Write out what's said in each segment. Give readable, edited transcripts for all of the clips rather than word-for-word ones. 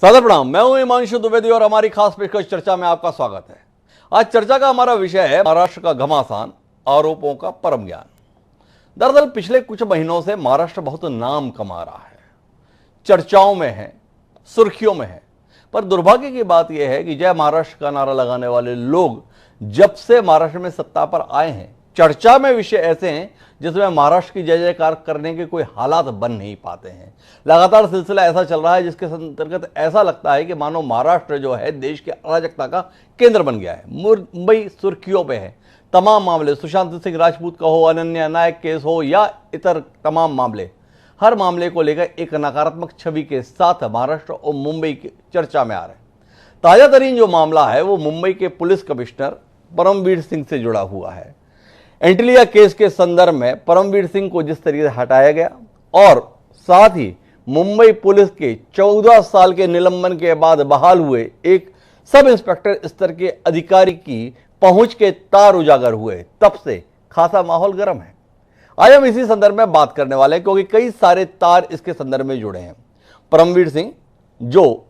सादर प्रणाम। मैं हूं हिमांशु द्विवेदी और हमारी खास पेशकश चर्चा में आपका स्वागत है। आज चर्चा का हमारा विषय है महाराष्ट्र का घमासान, आरोपों का परम ज्ञान। दरअसल पिछले कुछ महीनों से महाराष्ट्र बहुत नाम कमा रहा है, चर्चाओं में है, सुर्खियों में है। पर दुर्भाग्य की बात यह है कि जय महाराष्ट्र का नारा लगाने वाले लोग जब से महाराष्ट्र में सत्ता पर आए हैं, चर्चा में विषय ऐसे हैं जिसमें महाराष्ट्र की जय जयकार करने के कोई हालात बन नहीं पाते हैं। लगातार सिलसिला ऐसा चल रहा है जिसके अंतर्गत ऐसा लगता है कि मानो महाराष्ट्र जो है देश के अराजकता का केंद्र बन गया है। मुंबई सुर्खियों पे है। तमाम मामले, सुशांत सिंह राजपूत का हो, अनन्या नायक केस हो या इतर तमाम मामले, हर मामले को लेकर एक नकारात्मक छवि के साथ महाराष्ट्र और मुंबई की चर्चा में आ रहे हैं। ताजा तरीन जो मामला है वो मुंबई के पुलिस कमिश्नर परमवीर सिंह से जुड़ा हुआ है। एंटिलिया केस के संदर्भ में परमवीर सिंह को जिस तरीके से हटाया गया और साथ ही मुंबई पुलिस के 14 साल के निलंबन के बाद बहाल हुए एक सब इंस्पेक्टर स्तर के अधिकारी की पहुंच के तार उजागर हुए, तब से खासा माहौल गर्म है। आज हम इसी संदर्भ में बात करने वाले हैं क्योंकि कई सारे तार इसके संदर्भ में जुड़े हैं। परमवीर सिंह जो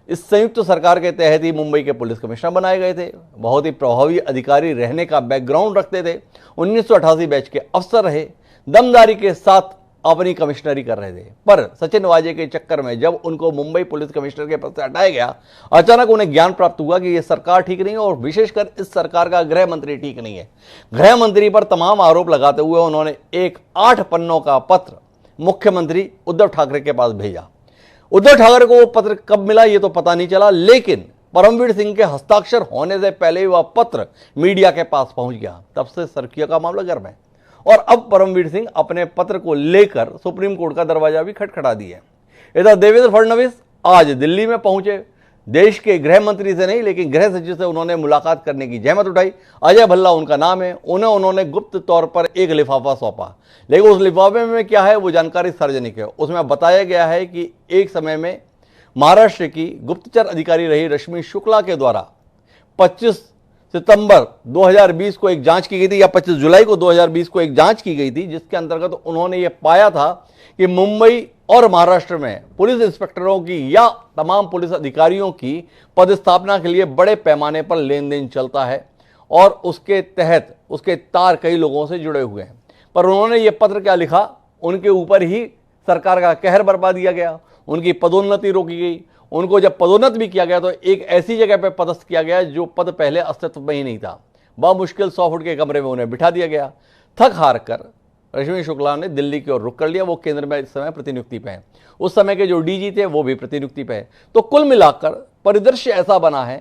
इस संयुक्त सरकार के तहत ही मुंबई के पुलिस कमिश्नर बनाए गए थे, बहुत ही प्रभावी अधिकारी रहने का बैकग्राउंड रखते थे, 1988 बैच के अफसर रहे, दमदारी के साथ अपनी कमिश्नरी कर रहे थे। पर सचिन वाजे के चक्कर में जब उनको मुंबई पुलिस कमिश्नर के पद से हटाया गया, अचानक उन्हें ज्ञान प्राप्त हुआ कि यह सरकार ठीक नहीं है और विशेषकर इस सरकार का गृह मंत्री ठीक नहीं है। गृह मंत्री पर तमाम आरोप लगाते हुए उन्होंने एक 8 पन्नों का पत्र मुख्यमंत्री उद्धव ठाकरे के पास भेजा। उद्धव ठाकरे को वो पत्र कब मिला ये तो पता नहीं चला, लेकिन परमवीर सिंह के हस्ताक्षर होने से पहले ही वह पत्र मीडिया के पास पहुंच गया। तब से सुर्खियों का मामला गर्म है और अब परमवीर सिंह अपने पत्र को लेकर सुप्रीम कोर्ट का दरवाजा भी खटखटा दिया। इधर देवेंद्र फडणवीस आज दिल्ली में पहुंचे। देश के गृह मंत्री से नहीं लेकिन गृह सचिव से उन्होंने मुलाकात करने की जहमत उठाई। अजय भल्ला उनका नाम है। उन्होंने गुप्त तौर पर एक लिफाफा सौंपा, लेकिन उस लिफाफे में क्या है वो जानकारी सार्वजनिक है। उसमें बताया गया है कि एक समय में महाराष्ट्र की गुप्तचर अधिकारी रही रश्मि शुक्ला के द्वारा 25 सितंबर 2020 को एक जांच की गई थी या 25 जुलाई को 2020 को एक जांच की गई थी, जिसके अंतर्गत उन्होंने ये पाया था कि मुंबई और महाराष्ट्र में पुलिस इंस्पेक्टरों की या तमाम पुलिस अधिकारियों की पदस्थापना के लिए बड़े पैमाने पर लेन देन चलता है और उसके तहत उसके तार कई लोगों से जुड़े हुए हैं। पर उन्होंने ये पत्र क्या लिखा, उनके ऊपर ही सरकार का कहर बरपा दिया गया, उनकी पदोन्नति रोकी गई। उनको जब पदोन्नत भी किया गया तो एक ऐसी जगह पर पदस्थ किया गया जो पद पहले अस्तित्व में ही नहीं था। बामुश्किल 100 फुट के कमरे में उन्हें बिठा दिया गया। थक हार कर रश्मि शुक्ला ने दिल्ली की ओर रुख कर लिया। वो केंद्र में इस समय प्रतिनियुक्ति पे हैं। उस समय के जो डीजी थे वो भी प्रतिनियुक्ति पे हैं। तो कुल मिलाकर परिदृश्य ऐसा बना है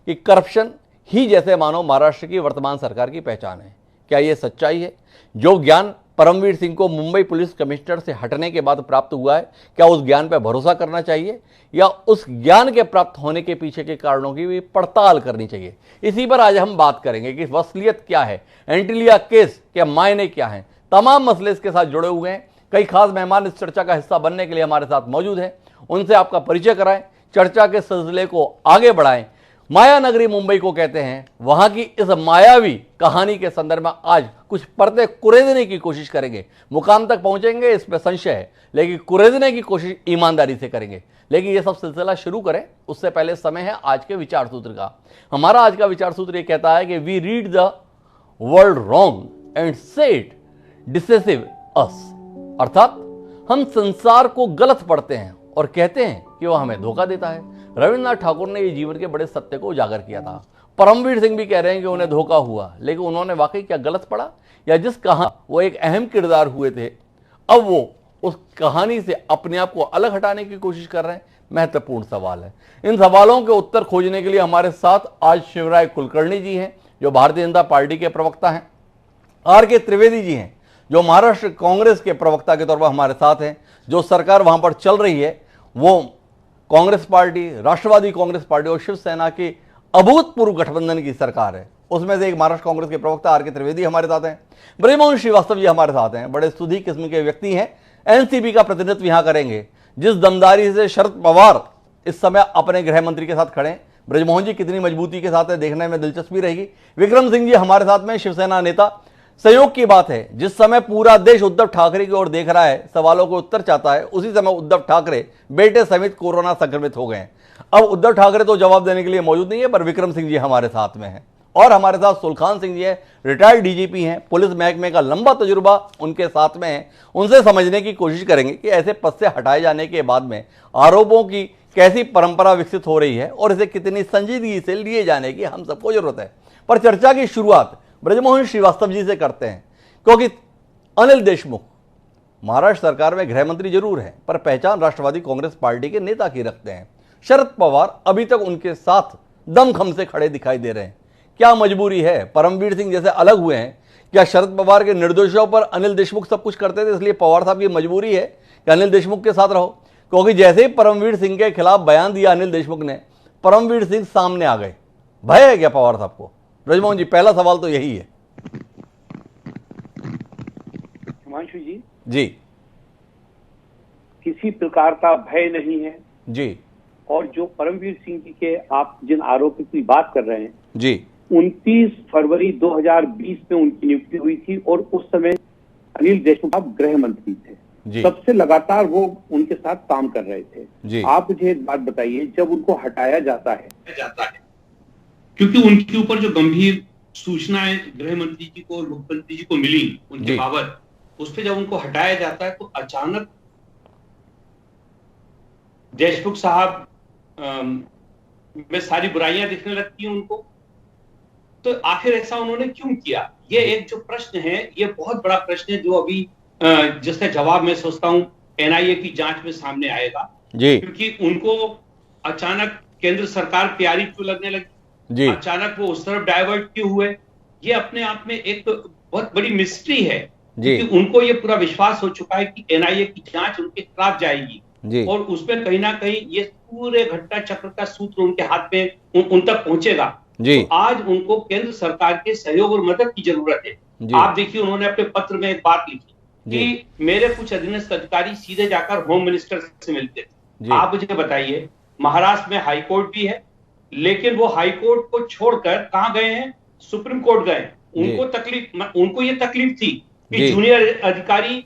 कि करप्शन ही जैसे मानो महाराष्ट्र की वर्तमान सरकार की पहचान है। क्या यह सच्चाई है? जो ज्ञान परमवीर सिंह को मुंबई पुलिस कमिश्नर से हटने के बाद प्राप्त हुआ है, क्या उस ज्ञान पर भरोसा करना चाहिए या उस ज्ञान के प्राप्त होने के पीछे के कारणों की भी पड़ताल करनी चाहिए? इसी पर आज हम बात करेंगे कि वसूलियत क्या है, एंटिलिया केस के मायने क्या हैं। तमाम मसले इसके साथ जुड़े हुए हैं। कई खास मेहमान इस चर्चा का हिस्सा बनने के लिए हमारे साथ मौजूद हैं। उनसे आपका परिचय कराएं, चर्चा के सिलसिले को आगे बढ़ाएं। माया नगरी मुंबई को कहते हैं, वहां की इस मायावी कहानी के संदर्भ में आज कुछ परतें कुरेदने की कोशिश करेंगे। मुकाम तक पहुंचेंगे इसमें संशय है, लेकिन कुरेदने की कोशिश ईमानदारी से करेंगे। लेकिन यह सब सिलसिला शुरू करें उससे पहले समय है आज के विचार सूत्र का। हमारा आज का विचार सूत्र यह कहता है कि we read the world wrong and say it deceives us, अर्थात हम संसार को गलत पढ़ते हैं और कहते हैं कि वह हमें धोखा देता है। रविन्द्रनाथ ठाकुर ने यह जीवन के बड़े सत्य को उजागर किया था। परमवीर सिंह भी कह रहे हैं कि उन्हें धोखा हुआ, लेकिन उन्होंने वाकई क्या गलत पढ़ा या जिस कहानी वो एक अहम किरदार हुए थे अब वो उस कहानी से अपने आप को अलग हटाने की कोशिश कर रहे हैं? महत्वपूर्ण सवाल है। इन सवालों के उत्तर खोजने के लिए हमारे साथ आज शिवराय कुलकर्णी जी हैं जो भारतीय जनता पार्टी के प्रवक्ता हैं, आर.के. त्रिवेदी जी हैं जो महाराष्ट्र कांग्रेस के प्रवक्ता के तौर पर हमारे साथ हैं। जो सरकार वहां पर चल रही है वो कांग्रेस पार्टी, राष्ट्रवादी कांग्रेस पार्टी और शिवसेना की अभूतपूर्व गठबंधन की सरकार है। उसमें से एक महाराष्ट्र कांग्रेस के प्रवक्ता आर.के. त्रिवेदी हमारे साथ हैं। ब्रजमोहन श्रीवास्तव जी हमारे साथ हैं, बड़े सुधी किस्म के व्यक्ति हैं, एनसीपी का प्रतिनिधित्व यहां करेंगे। जिस दमदारी से शरद पवार इस समय अपने गृह मंत्री के साथ खड़े, ब्रजमोहन जी कितनी मजबूती के साथ है, देखने में दिलचस्पी रहेगी। विक्रम सिंह जी हमारे साथ में, शिवसेना नेता, संयोग की बात है, जिस समय पूरा देश उद्धव ठाकरे की ओर देख रहा है, सवालों को उत्तर चाहता है, उसी समय उद्धव ठाकरे बेटे समेत कोरोना संक्रमित हो गए हैं। अब उद्धव ठाकरे तो जवाब देने के लिए मौजूद नहीं है, पर विक्रम सिंह जी हमारे साथ में हैं और हमारे साथ सुलखान सिंह जी हैं, रिटायर्ड डीजीपी हैं, पुलिस महकमे का लंबा तजुर्बा उनके साथ में है। उनसे समझने की कोशिश करेंगे कि ऐसे पद से हटाए जाने के बाद में आरोपों की कैसी परंपरा विकसित हो रही है और इसे कितनी संजीदगी से लिए जाने की हम सबको जरूरत है। पर चर्चा की शुरुआत ब्रजमोहन श्रीवास्तव जी से करते हैं, क्योंकि अनिल देशमुख महाराष्ट्र सरकार में गृह मंत्री जरूर है, पर पहचान राष्ट्रवादी कांग्रेस पार्टी के नेता की रखते हैं। शरद पवार अभी तक उनके साथ दमखम से खड़े दिखाई दे रहे हैं। क्या मजबूरी है? परमवीर सिंह जैसे अलग हुए हैं, क्या शरद पवार के निर्देशों पर अनिल देशमुख सब कुछ करते थे, इसलिए पवार साहब की मजबूरी है कि अनिल देशमुख के साथ रहो? क्योंकि जैसे ही परमवीर सिंह के खिलाफ बयान दिया अनिल देशमुख ने, परमवीर सिंह सामने आ गए। भय है क्या पवार साहब को? ब्रजमोहन जी, पहला सवाल तो यही है। हिमांशु जी, जी किसी प्रकार का भय नहीं है जी। और जो परमवीर सिंह जी के आप जिन आरोपों की बात कर रहे हैं जी, 29 फरवरी 2020 में उनकी नियुक्ति हुई थी और उस समय अनिल देशमुख साहब गृह मंत्री थे जी। तब से लगातार वो उनके साथ काम कर रहे थे जी। आप मुझे एक बात बताइए, जब उनको हटाया जाता है क्योंकि उनके ऊपर जो गंभीर सूचनाएं गृह मंत्री जी को और मुख्यमंत्री जी को मिली उनके बाबत, उस पर जब उनको हटाया जाता है तो अचानक देशमुख साहब में सारी बुराइयां दिखने लगती हैं उनको। तो आखिर ऐसा उन्होंने क्यों किया? ये एक जो प्रश्न है, ये बहुत बड़ा प्रश्न है, जो अभी जिसका जवाब मैं सोचता हूं एनआईए की जांच में सामने आएगा जी। क्योंकि उनको अचानक केंद्र सरकार प्यारी क्यों लगने लगी जी, अचानक वो उस तरफ डाइवर्ट क्यों हुए, ये अपने आप में एक बहुत बड़ी मिस्ट्री है। क्योंकि उनको ये पूरा विश्वास हो चुका है कि एनआईए की जांच उनके खिलाफ जाएगी जी। और उसमें कहीं ना कहीं ये पूरे घटना चक्र का सूत्र उनके हाथ में उन तक पहुंचेगा जी। तो आज उनको केंद्र सरकार के सहयोग और मदद की जरूरत है। आप देखिए, उन्होंने अपने पत्र में एक बात लिखी कि मेरे कुछ अधीनस्थ अधिकारी सीधे जाकर होम मिनिस्टर से मिलते थे। आप मुझे बताइए, महाराष्ट्र में हाई कोर्ट भी है, लेकिन वो हाई कोर्ट को छोड़कर कहां गए हैं? सुप्रीम कोर्ट गए। उनको ये तकलीफ थी कि जूनियर अधिकारी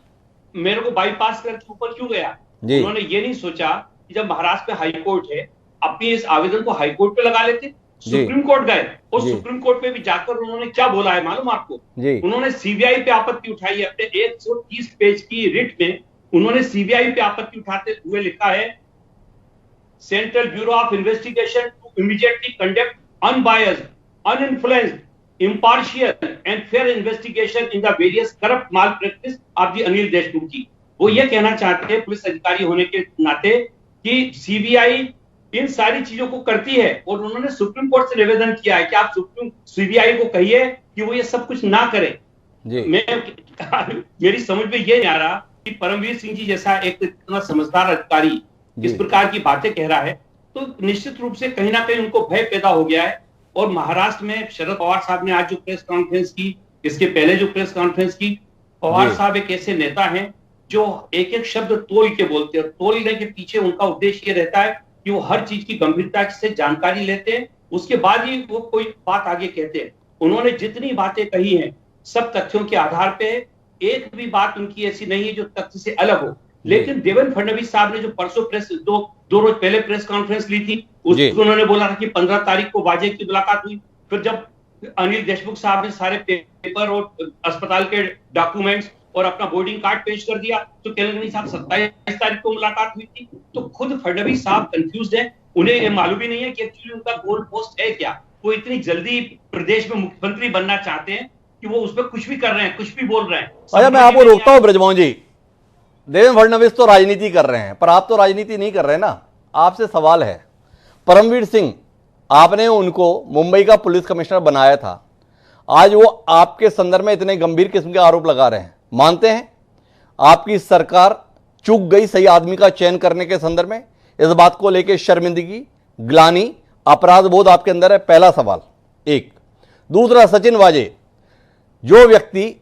मेरे को बाईपास करके ऊपर क्यों गया। उन्होंने ये नहीं सोचा कि जब महाराष्ट्र में हाई कोर्ट है, अपनी इस आवेदन को हाई कोर्ट पे लगा लेते। सुप्रीम कोर्ट गए और सुप्रीम कोर्ट पे भी जाकर उन्होंने क्या बोला है मालूम आपको? उन्होंने सीबीआई पे आपत्ति उठाई है। अपने 130 पेज की रिट में उन्होंने सीबीआई पे आपत्ति उठाते हुए लिखा है, central bureau of investigation to immediately conduct unbiased, uninfluenced, impartial and fair investigation in the various corrupt malpractice of the Anil Deshmukh ji. वो ये कहना चाहते हैं पुलिस अधिकारी होने के नाते कि सीबीआई इन सारी चीजों को करती है और उन्होंने सुप्रीम कोर्ट से निवेदन किया है कि आप सीबीआई को कहिए कि वो ये सब कुछ ना करे जी। मेरी समझ में ये नहीं आ रहा कि परमवीर सिंह जी जैसा एक इतना समझदार अधिकारी इस प्रकार की बातें कह रहा है, तो निश्चित रूप से कहीं ना कहीं उनको भय पैदा हो गया है। और महाराष्ट्र में शरद पवार साहब ने आज जो प्रेस कॉन्फ्रेंस की, इसके पहले जो प्रेस कॉन्फ्रेंस की, पवार साहब एक ऐसे नेता हैं जो एक एक शब्द तोल के बोलते हैं। तोलने के पीछे उनका उद्देश्य ये रहता है कि वो हर चीज की गंभीरता से जानकारी लेते हैं, उसके बाद ही वो कोई बात आगे कहते हैं। उन्होंने जितनी बातें कही हैं सब तथ्यों के आधार पे है, एक भी बात उनकी ऐसी नहीं है जो तथ्य से अलग हो। लेकिन देवेंद्र फडणवीस साहब ने जो परसों दो रोज पहले प्रेस कॉन्फ्रेंस ली थी, उसमें उन्होंने बोला था कि 15 तारीख को वाजे की मुलाकात हुई। फिर जब अनिल देशमुख साहब ने सारे पेपर और अस्पताल के डॉक्यूमेंट्स और अपना बोर्डिंग कार्ड पेश कर दिया, तो कहने साहब 27 तारीख को मुलाकात हुई थी। तो खुद फडणवीस साहब कंफ्यूज है, उन्हें ये मालूम ही नहीं है कि एक्चुअली उनका गोल पोस्ट है क्या। वो इतनी जल्दी प्रदेश में मुख्यमंत्री बनना चाहते हैं कि वो उसमें कुछ भी कर रहे हैं, कुछ भी बोल रहे हैं। अच्छा, मैं आपको रोकता हूं ब्रजमोहन जी। देवेंद्र फडणवीस तो राजनीति कर रहे हैं, पर आप तो राजनीति नहीं कर रहे ना। आपसे सवाल है, परमवीर सिंह, आपने उनको मुंबई का पुलिस कमिश्नर बनाया था, आज वो आपके संदर्भ में इतने गंभीर किस्म के आरोप लगा रहे हैं, मानते हैं आपकी सरकार चूक गई सही आदमी का चयन करने के संदर्भ में? इस बात को लेकर शर्मिंदगी, ग्लानि, अपराध बोध आपके अंदर है? पहला सवाल एक। दूसरा, सचिन वाजे जो व्यक्ति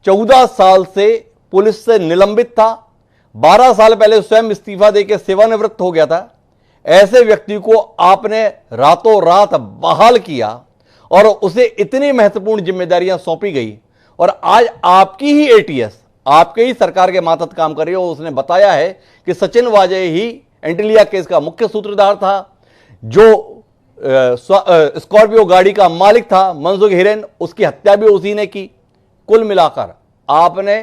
14 साल से पुलिस से निलंबित था, 12 साल पहले स्वयं इस्तीफा देकर सेवानिवृत्त हो गया था, ऐसे व्यक्ति को आपने रातों रात बहाल किया और उसे इतनी महत्वपूर्ण जिम्मेदारियां सौंपी गई और आज आपकी ही एटीएस, आपके ही सरकार के मातहत काम कर रही है। उसने बताया है कि सचिन वाजे ही एंटीलिया केस का मुख्य सूत्रधार था, जो स्कॉर्पियो गाड़ी का मालिक था मनसुख हिरेन, उसकी हत्या भी उसी ने की। कुल मिलाकर आपने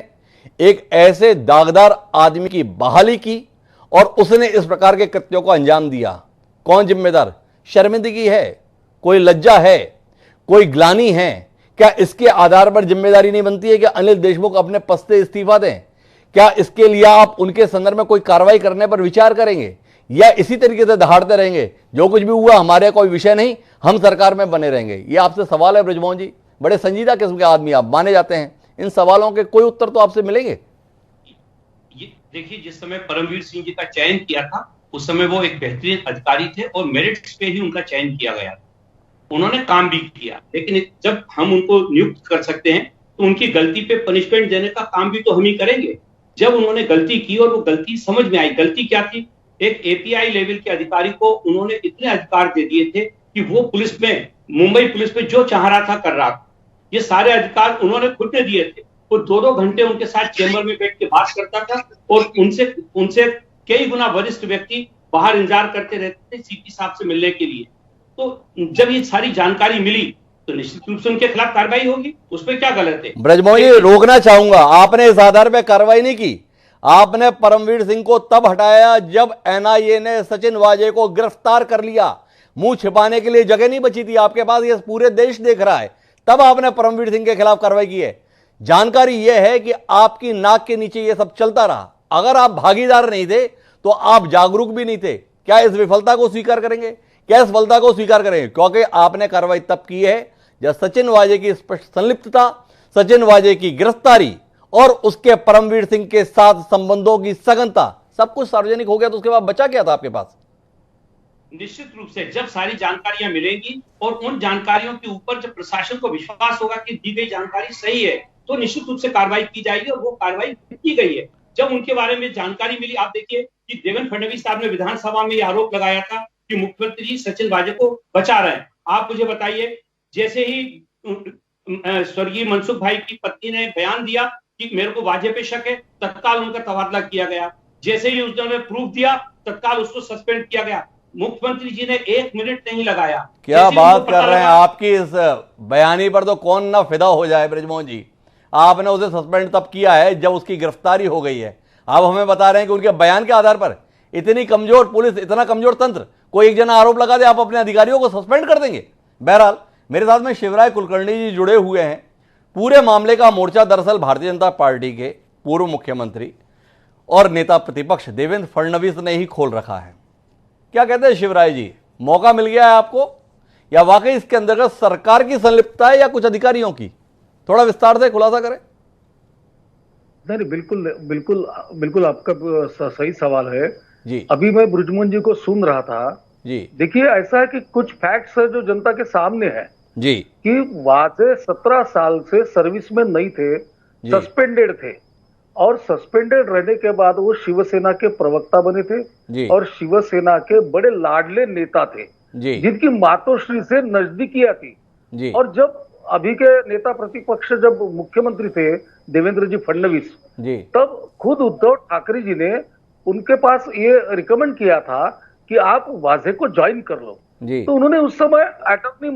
एक ऐसे दागदार आदमी की बहाली की और उसने इस प्रकार के कृत्यों को अंजाम दिया। कौन जिम्मेदार? शर्मिंदगी है, कोई लज्जा है, कोई ग्लानि है? क्या इसके आधार पर जिम्मेदारी नहीं बनती है कि अनिल देशमुख अपने पद से इस्तीफा दें? क्या इसके लिए आप उनके संदर्भ में कोई कार्रवाई करने पर विचार करेंगे, या इसी तरीके से दहाड़ते रहेंगे जो कुछ भी हुआ हमारे कोई विषय नहीं, हम सरकार में बने रहेंगे? ये आपसे सवाल है ब्रजमोहन जी, बड़े संजीदा किस्म के आदमी आप माने जाते हैं, इन सवालों के कोई उत्तर तो आपसे मिलेंगे? ये देखिए, जिस समय परमवीर सिंह जी का चयन किया था उस समय वो एक बेहतरीन अधिकारी थे और मेरिट्स पे ही उनका चयन किया गया। उन्होंने काम भी किया, लेकिन जब हम उनको नियुक्त कर सकते हैं तो उनकी गलती पे पनिशमेंट देने का काम भी तो हम ही करेंगे। जब उन्होंने गलती की और वो गलती समझ में आई, गलती क्या थी? एक एपीआई लेवल के अधिकारी को उन्होंने इतने अधिकार दे दिए थे कि वो पुलिस में, मुंबई पुलिस में जो चाह रहा था कर रहा था। ये सारे अधिकार उन्होंने खुद ने दिए थे। वो 2-2 घंटे उनके साथ चेंबर में बैठ के बात करता था और उनसे कई गुना वरिष्ठ व्यक्ति बाहर इंतजार करते रहते थे सीपी साहब से मिलने के लिए। तो जब ये सारी जानकारी मिली तो निश्चित रूप से उनके खिलाफ कार्रवाई होगी, उसमें क्या गलत है? ब्रजमोहन जी, रोकना चाहूंगा, आपने इस आधार पर कार्रवाई नहीं की। आपने परमवीर सिंह को तब हटाया जब एनआईए ने सचिन वाजे को गिरफ्तार कर लिया। मुंह छिपाने के लिए जगह नहीं बची थी आपके पास, ये पूरे देश देख रहा है। तब आपने परमवीर सिंह के खिलाफ कार्रवाई की है। जानकारी यह है कि आपकी नाक के नीचे यह सब चलता रहा। अगर आप भागीदार नहीं थे तो आप जागरूक भी नहीं थे। क्या इस विफलता को स्वीकार करेंगे? क्या इस विफलता को स्वीकार करेंगे? क्योंकि आपने कार्रवाई तब की है जब सचिन वाजे की स्पष्ट संलिप्तता, सचिन वाजे की गिरफ्तारी और उसके परमवीर सिंह के साथ संबंधों की सघनता, सब कुछ सार्वजनिक हो गया। तो उसके बाद बचा क्या था आपके पास? निश्चित रूप से जब सारी जानकारियां मिलेंगी और उन जानकारियों के ऊपर जब प्रशासन को विश्वास होगा कि दी गई जानकारी सही है, तो निश्चित रूप से कार्रवाई की जाएगी और वो कार्रवाई की गई है। जब उनके बारे में जानकारी मिली, आप देखिए कि देवेंद्र फडणवीस साहब ने विधानसभा में यह आरोप लगाया था कि मुख्यमंत्री जी सचिन वाजे को बचा रहे हैं। आप मुझे बताइए, जैसे ही स्वर्गीय मनसुख भाई की पत्नी ने बयान दिया कि मेरे को वाजे पे शक है, तत्काल उनका तबादला किया गया। जैसे ही उन्होंने प्रूफ दिया, तत्काल उसको सस्पेंड किया गया। मुख्यमंत्री जी ने 1 मिनट नहीं लगाया। क्या बात कर रहे हैं? आपकी इस बयानी पर तो कौन ना फिदा हो जाए ब्रजमोहन जी। आपने उसे सस्पेंड तब किया है जब उसकी गिरफ्तारी हो गई है। आप हमें बता रहे हैं कि उनके बयान के आधार पर इतनी कमजोर पुलिस, इतना कमजोर तंत्र, कोई एक जना आरोप लगा दे आप अपने अधिकारियों को सस्पेंड कर देंगे। बहरहाल, मेरे साथ में शिवराय कुलकर्णी जी जुड़े हुए हैं। पूरे मामले का मोर्चा दरअसल भारतीय जनता पार्टी के पूर्व मुख्यमंत्री और नेता प्रतिपक्ष देवेंद्र फडणवीस ने ही खोल रखा है। क्या कहते हैं शिवराय जी, मौका मिल गया है आपको, या वाकई इसके अंतर्गत सरकार की संलिप्तता है या कुछ अधिकारियों की? थोड़ा विस्तार से खुलासा करें। नहीं, बिल्कुल बिल्कुल बिल्कुल आपका सही सवाल है जी। अभी मैं ब्रजमोहन जी को सुन रहा था जी। देखिए, ऐसा है कि कुछ फैक्ट्स है जो जनता के सामने है जी। कि वाजे 17 साल से सर्विस में नहीं थे, सस्पेंडेड थे, और सस्पेंडेड रहने के बाद वो शिवसेना के प्रवक्ता बने थे जी। और शिवसेना के बड़े लाडले नेता थे जी। जिनकी मातोश्री से नजदीकियां थी जी। और जब अभी के नेता प्रतिपक्ष जब मुख्यमंत्री थे देवेंद्र जी फडणवीस जी, तब खुद उद्धव ठाकरे जी ने उनके पास ये रिकमेंड किया था कि आप वाजे को ज्वाइन कर लो। जी। तो उन्होंने उस समय अटॉर्नी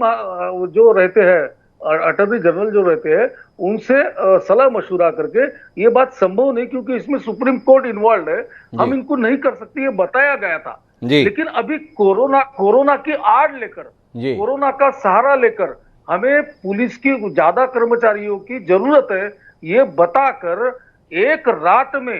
जो रहते हैं, अटॉर्नी जनरल जो रहते हैं, उनसे सलाह मशुरा करके ये बात संभव नहीं क्योंकि इसमें सुप्रीम कोर्ट इन्वॉल्व है, हम इनको नहीं कर सकते, ये बताया गया था। लेकिन अभी कोरोना की आड़ लेकर, कोरोना का सहारा लेकर हमें पुलिस की ज्यादा कर्मचारियों की जरूरत है, ये बताकर एक रात में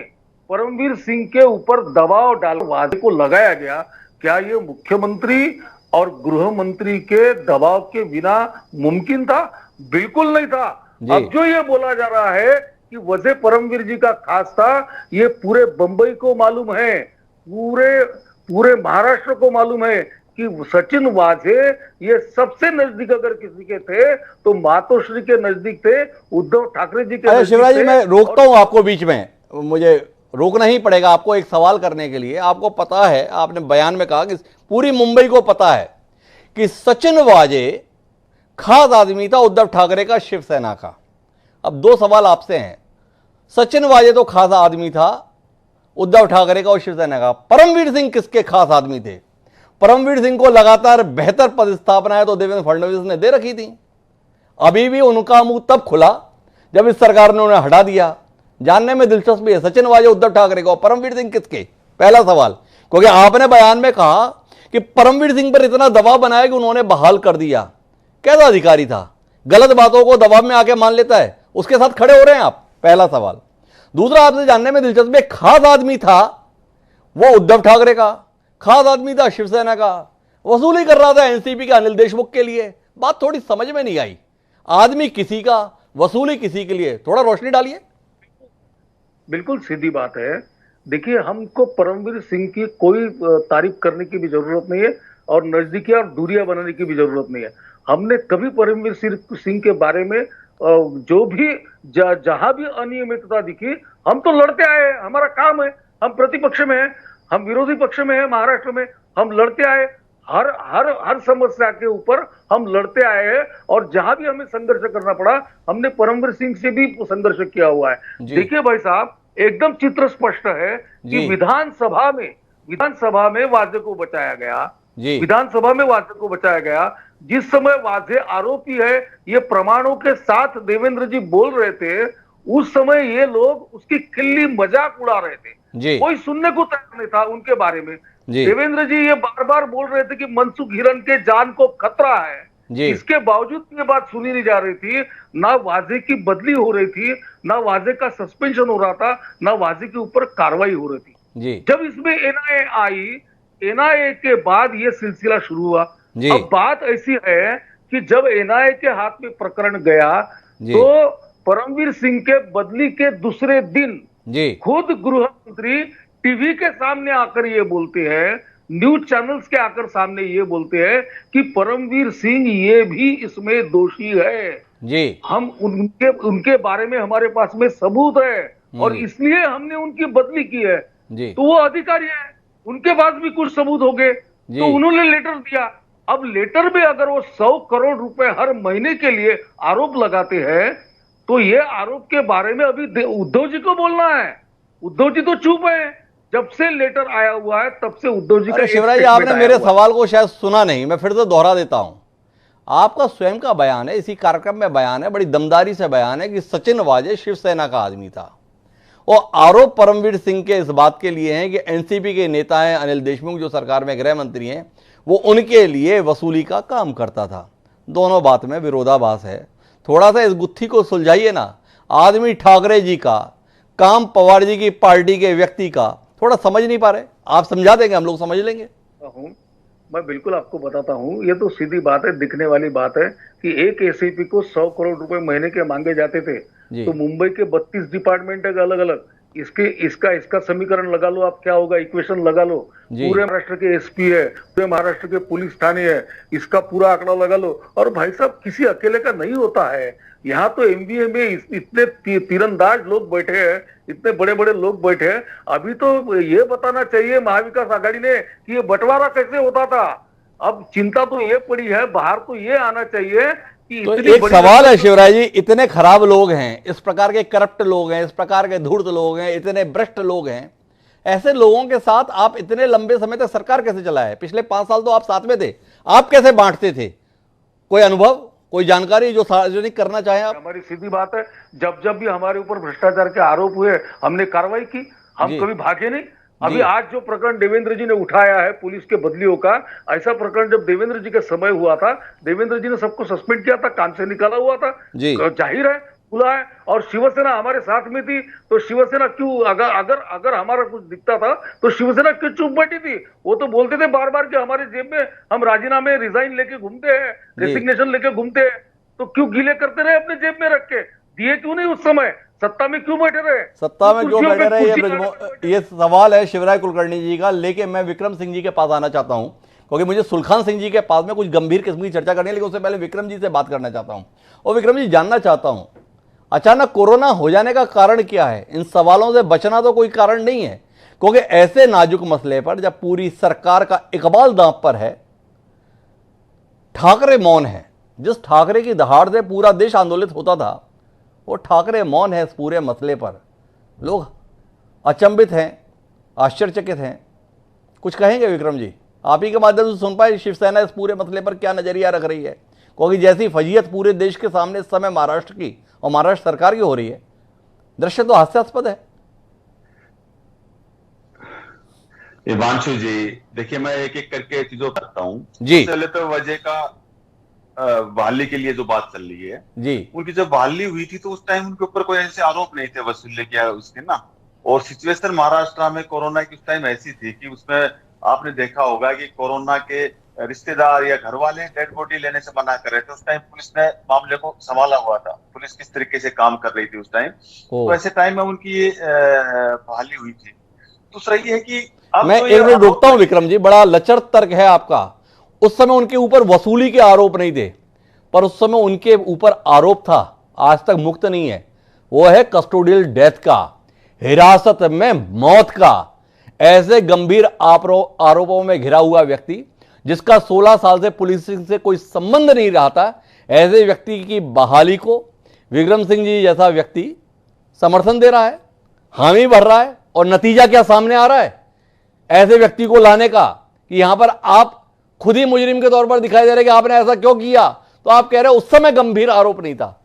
परमवीर सिंह के ऊपर दबाव डाल वाजे को लगाया गया। क्या ये मुख्यमंत्री और गृह मंत्री के दबाव के बिना मुमकिन था? बिल्कुल नहीं था। अब जो ये बोला जा रहा है कि वजह परमवीर जी का खास था, ये पूरे बंबई को मालूम है, पूरे महाराष्ट्र को मालूम है कि सचिन वाजे ये सबसे नजदीक अगर किसी के थे तो मातोश्री के नजदीक थे, उद्धव ठाकरे जी के। अरे शिवराज जी, मैं रोकता हूं आपको बीच में, मुझे रोकना ही पड़ेगा आपको एक सवाल करने के लिए। आपको पता है, आपने बयान में कहा कि पूरी मुंबई को पता है कि सचिन वाजे खास आदमी था उद्धव ठाकरे का, शिवसेना का। अब दो सवाल आपसे हैं। सचिन वाजे तो खास आदमी था उद्धव ठाकरे का और शिवसेना का, परमवीर सिंह किसके खास आदमी थे? परमवीर सिंह को लगातार बेहतर पदस्थापनाएं तो देवेंद्र फडणवीस ने दे रखी थी। अभी भी उनका मुंह तब खुला जब इस सरकार ने उन्हें हटा दिया। जानने में दिलचस्पी है, सचिन वाजे उद्धव ठाकरे को, परमवीर सिंह किसके? पहला सवाल, क्योंकि आपने बयान में कहा कि परमवीर सिंह पर इतना दबाव बनाया कि उन्होंने बहाल कर दिया। कैसा अधिकारी था, गलत बातों को दबाव में आके मान लेता है, उसके साथ खड़े हो रहे हैं आप? पहला सवाल। दूसरा, आपसे जानने में दिलचस्पी है, खास आदमी था वो उद्धव ठाकरे का, खास आदमी था शिवसेना का, वसूली कर रहा था एनसीपी के अनिल देशमुख के लिए। बात थोड़ी समझ में नहीं आई, आदमी किसी का, वसूली किसी के लिए, थोड़ा रोशनी डालिए। बिल्कुल सीधी बात है। देखिए, हमको परमवीर सिंह की कोई तारीफ करने की भी जरूरत नहीं है और नजदीकी और दूरियां बनाने की भी जरूरत नहीं है। हमने कभी परमवीर सिंह के बारे में जो भी जहां भी अनियमितता दिखी, हम तो लड़ते आए हैं, हमारा काम है। हम प्रतिपक्ष में हैं, हम विरोधी पक्ष में हैं, महाराष्ट्र में हम लड़ते आए, हर हर हर समस्या के ऊपर हम लड़ते आए हैं और जहां भी हमें संघर्ष करना पड़ा, हमने परमवीर सिंह से भी संघर्ष किया हुआ है। देखिए भाई साहब, एकदम चित्र स्पष्ट है कि विधानसभा में वाजे को बचाया गया, विधानसभा में वाजे को बचाया गया। जिस समय वाजे आरोपी है, ये प्रमाणों के साथ देवेंद्र जी बोल रहे थे, उस समय ये लोग उसकी खिल्ली मजाक उड़ा रहे थे, कोई सुनने को तैयार नहीं था उनके बारे में। देवेंद्र जी ये बार बार बोल रहे थे कि मनसुख हिरन के जान को खतरा है, इसके बावजूद ये बात सुनी नहीं जा रही थी। ना वाजे की बदली हो रही थी, ना वाजे का सस्पेंशन हो रहा था, ना वाजे के ऊपर कार्रवाई हो रही थी। जब इसमें एनआईए आई, एनआईए के बाद ये सिलसिला शुरू हुआ। अब बात ऐसी है कि जब एनआईए के हाथ में प्रकरण गया तो परमवीर सिंह के बदली के दूसरे दिन खुद गृह मंत्री टीवी के सामने आकर ये बोलते हैं, न्यूज चैनल्स के आकर सामने ये बोलते हैं कि परमवीर सिंह ये भी इसमें दोषी है। हम उनके बारे में हमारे पास में सबूत है और इसलिए हमने उनकी बदली की है। तो वो अधिकारी है, उनके पास भी कुछ सबूत हो गए, तो उन्होंने लेटर दिया। अब लेटर में अगर वो 100 करोड़ रुपए हर महीने के लिए आरोप लगाते हैं, तो ये आरोप के बारे में अभी उद्धव जी को बोलना है। उद्धव जी तो चुप है, जब से लेटर आया हुआ है तब से उद्धव जी का। शिवराज जी, आपने मेरे सवाल को शायद सुना नहीं, मैं फिर से दोहरा देता हूं। आपका स्वयं का बयान है, इसी कार्यक्रम में बयान है, बड़ी दमदारी से बयान है कि सचिन वाजे शिवसेना का आदमी था और आरोप परमवीर सिंह के इस बात के लिए हैं कि एनसीपी के नेता हैं अनिल देशमुख, जो सरकार में गृह मंत्री हैं, वो उनके लिए वसूली का काम करता था। दोनों बात में विरोधाभास है। थोड़ा सा इस गुत्थी को सुलझाइए ना। आदमी ठाकरे जी का, काम पवार जी की पार्टी के व्यक्ति का, थोड़ा समझ नहीं पा रहे, आप समझा देंगे, हम लोग समझ लेंगे। मैं बिल्कुल आपको बताता हूं, ये तो सीधी बात है, दिखने वाली बात है कि एक एसीपी को 100 करोड़ रुपए महीने के मांगे जाते थे। तो मुंबई के 32 डिपार्टमेंट है अलग अलग, इसका समीकरण लगा लो आप, क्या होगा, इक्वेशन लगा लो। पूरे महाराष्ट्र के एसपी है, पूरे महाराष्ट्र के पुलिस थाने है, इसका पूरा आंकड़ा लगा लो। और भाई साहब, किसी अकेले का नहीं होता है। यहाँ तो एमबीए में इतने तीरंदाज लोग बैठे हैं, इतने बड़े बड़े लोग बैठे हैं। अभी तो ये बताना चाहिए महाविकास आघाड़ी ने कि ये बंटवारा कैसे होता था। अब चिंता तो ये पड़ी है, बाहर तो ये आना चाहिए कि तो एक सवाल है शिवराज जी, इतने खराब लोग हैं, इस प्रकार के करप्ट लोग हैं, इस प्रकार के धूर्त लोग हैं, इतने भ्रष्ट लोग हैं, ऐसे लोगों के साथ आप इतने लंबे समय तक सरकार कैसे चलाए? पिछले 5 साल तो आप साथ में थे, आप कैसे बांटते थे? कोई अनुभव, कोई जानकारी जो सार्वजनिक करना चाहें आप? हमारी सीधी बात है, जब भी हमारे ऊपर भ्रष्टाचार के आरोप हुए, हमने कार्रवाई की, हम कभी भागे नहीं। अभी आज जो प्रकरण देवेंद्र जी ने उठाया है पुलिस के बदलियों का, ऐसा प्रकरण जब देवेंद्र जी का समय हुआ था, देवेंद्र जी ने सबको सस्पेंड किया था, काम से निकाला हुआ था, जाहिर है खुला है। और शिवसेना हमारे साथ में थी, तो शिवसेना क्यों, अगर हमारा कुछ दिखता था तो शिवसेना क्यों चुप बैठी थी? वो तो बोलते थे बार बार कि हमारे जेब में हम राजीनामे, रिजाइन लेके घूमते हैं, रेसिग्नेशन लेके घूमते हैं। तो क्यों गीले करते रहे अपने जेब में रख के? दिए क्यों नहीं उस समय? सत्ता में क्यों बैठे रहे? सत्ता में क्यों बैठे रहे, ये सवाल है शिवराज कुलकर्णी जी का। लेकिन मैं विक्रम सिंह जी के पास आना चाहता हूं, क्योंकि मुझे सुलखान सिंह जी के पास में कुछ गंभीर किस्म की चर्चा करनी है, लेकिन उससे पहले विक्रम जी से बात करना चाहता हूं। और विक्रम जी, जानना चाहता हूं, अचानक कोरोना हो जाने का कारण क्या है? इन सवालों से बचना तो कोई कारण नहीं है, क्योंकि ऐसे नाजुक मसले पर जब पूरी सरकार का इकबाल दांव पर है, ठाकरे मौन है। जिस ठाकरे की दहाड़ से पूरा देश आंदोलित होता था, वो ठाकरे मौन है इस पूरे मसले पर। लोग अचंभित हैं, आश्चर्यचकित हैं। कुछ कहेंगे विक्रम जी? आप ही के माध्यम से सुन पाए शिवसेना इस पूरे मसले पर क्या नजरिया रख रही है, क्योंकि जैसी फजीयत पूरे देश के सामने इस समय महाराष्ट्र की और महाराष्ट्र सरकार की हो रही है, दृश्य तो हास्यास्पद है। हिमांशु जी, देखिए मैं एक एक करके चीजों करता हूँ जी। पहले तो वजह का बहाली के लिए जो बात चल रही है जी, उनकी जब बहाली हुई थी तो उस टाइम उनके ऊपर कोई ऐसे आरोप नहीं थे वसूले किया उसके ना। और सिचुएशन महाराष्ट्र में कोरोना की उस टाइम ऐसी थी कि उसमें आपने देखा होगा कि कोरोना के रिश्तेदार या घर वाले डेड बॉडी लेने से मना कर रहे थे। उस टाइम पुलिस ने मामले को संभाला हुआ था, पुलिस किस तरीके से काम कर रही थी उस टाइम, तो ऐसे टाइम में उनकी ये बहाली हुई थी। दूसरा ये है कि मैं तो एक मिनट रोकता हूं विक्रम जी, बड़ा लचर तर्क है आपका। उस समय उनके ऊपर वसूली के आरोप नहीं थे, पर उस समय उनके ऊपर आरोप था, आज तक मुक्त नहीं है, वो है कस्टोडियल डेथ का, हिरासत में मौत का। ऐसे गंभीर आरोपों में घिरा हुआ व्यक्ति जिसका 16 साल से पुलिस से कोई संबंध नहीं रहा था, ऐसे व्यक्ति की बहाली को विक्रम सिंह जी जैसा व्यक्ति समर्थन दे रहा है, हामी भर रहा है, और नतीजा क्या सामने आ रहा है ऐसे व्यक्ति को लाने का कि यहां पर आप खुद ही मुजरिम के तौर पर दिखाई दे रहे कि आपने ऐसा क्यों किया। तो आप कह रहे हैं उस समय गंभीर आरोप नहीं था।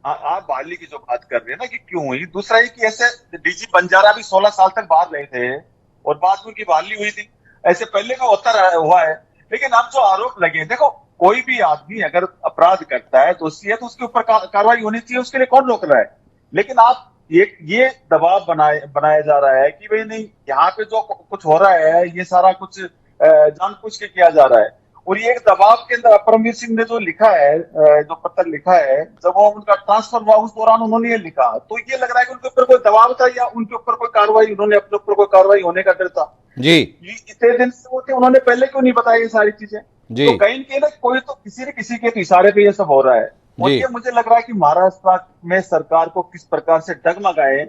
आप बहाली की जो बात कर रहे हैं ना कि क्यों हुई, दूसरा ये कि ऐसे डीजी बंजारा भी 16 साल तक बाहर रहे थे और बाद में उनकी बहाली हुई थी, ऐसे पहले का होता हुआ है। लेकिन अब जो आरोप लगे, देखो कोई भी आदमी अगर अपराध करता है दोषी है तो उसके ऊपर कार्रवाई होनी चाहिए, उसके लिए कौन रोक रहा है। लेकिन आप ये दबाव बनाया जा रहा है कि भाई नहीं, यहाँ पे जो कुछ हो रहा है ये सारा कुछ जानबूझ के किया जा रहा है। और ये एक दबाव के अंदर परमवीर सिंह ने जो लिखा है, जो पत्र लिखा है, जब वो उनका ट्रांसफर हुआ उस दौरान उन्होंने ये लिखा, तो ये लग रहा है कि उनके ऊपर कोई दबाव था या उनके ऊपर कोई कार्रवाई, उन्होंने अपने ऊपर कोई कार्रवाई होने का डर था जी। इतने दिन से वो थे, उन्होंने पहले क्यों नहीं बताया ये सारी चीजें जी। तो कहीं ना कोई तो किसी न किसी के तो इशारे पे ये सब हो रहा है। और ये मुझे लग रहा है कि महाराष्ट्र में सरकार को किस प्रकार से डगमगाए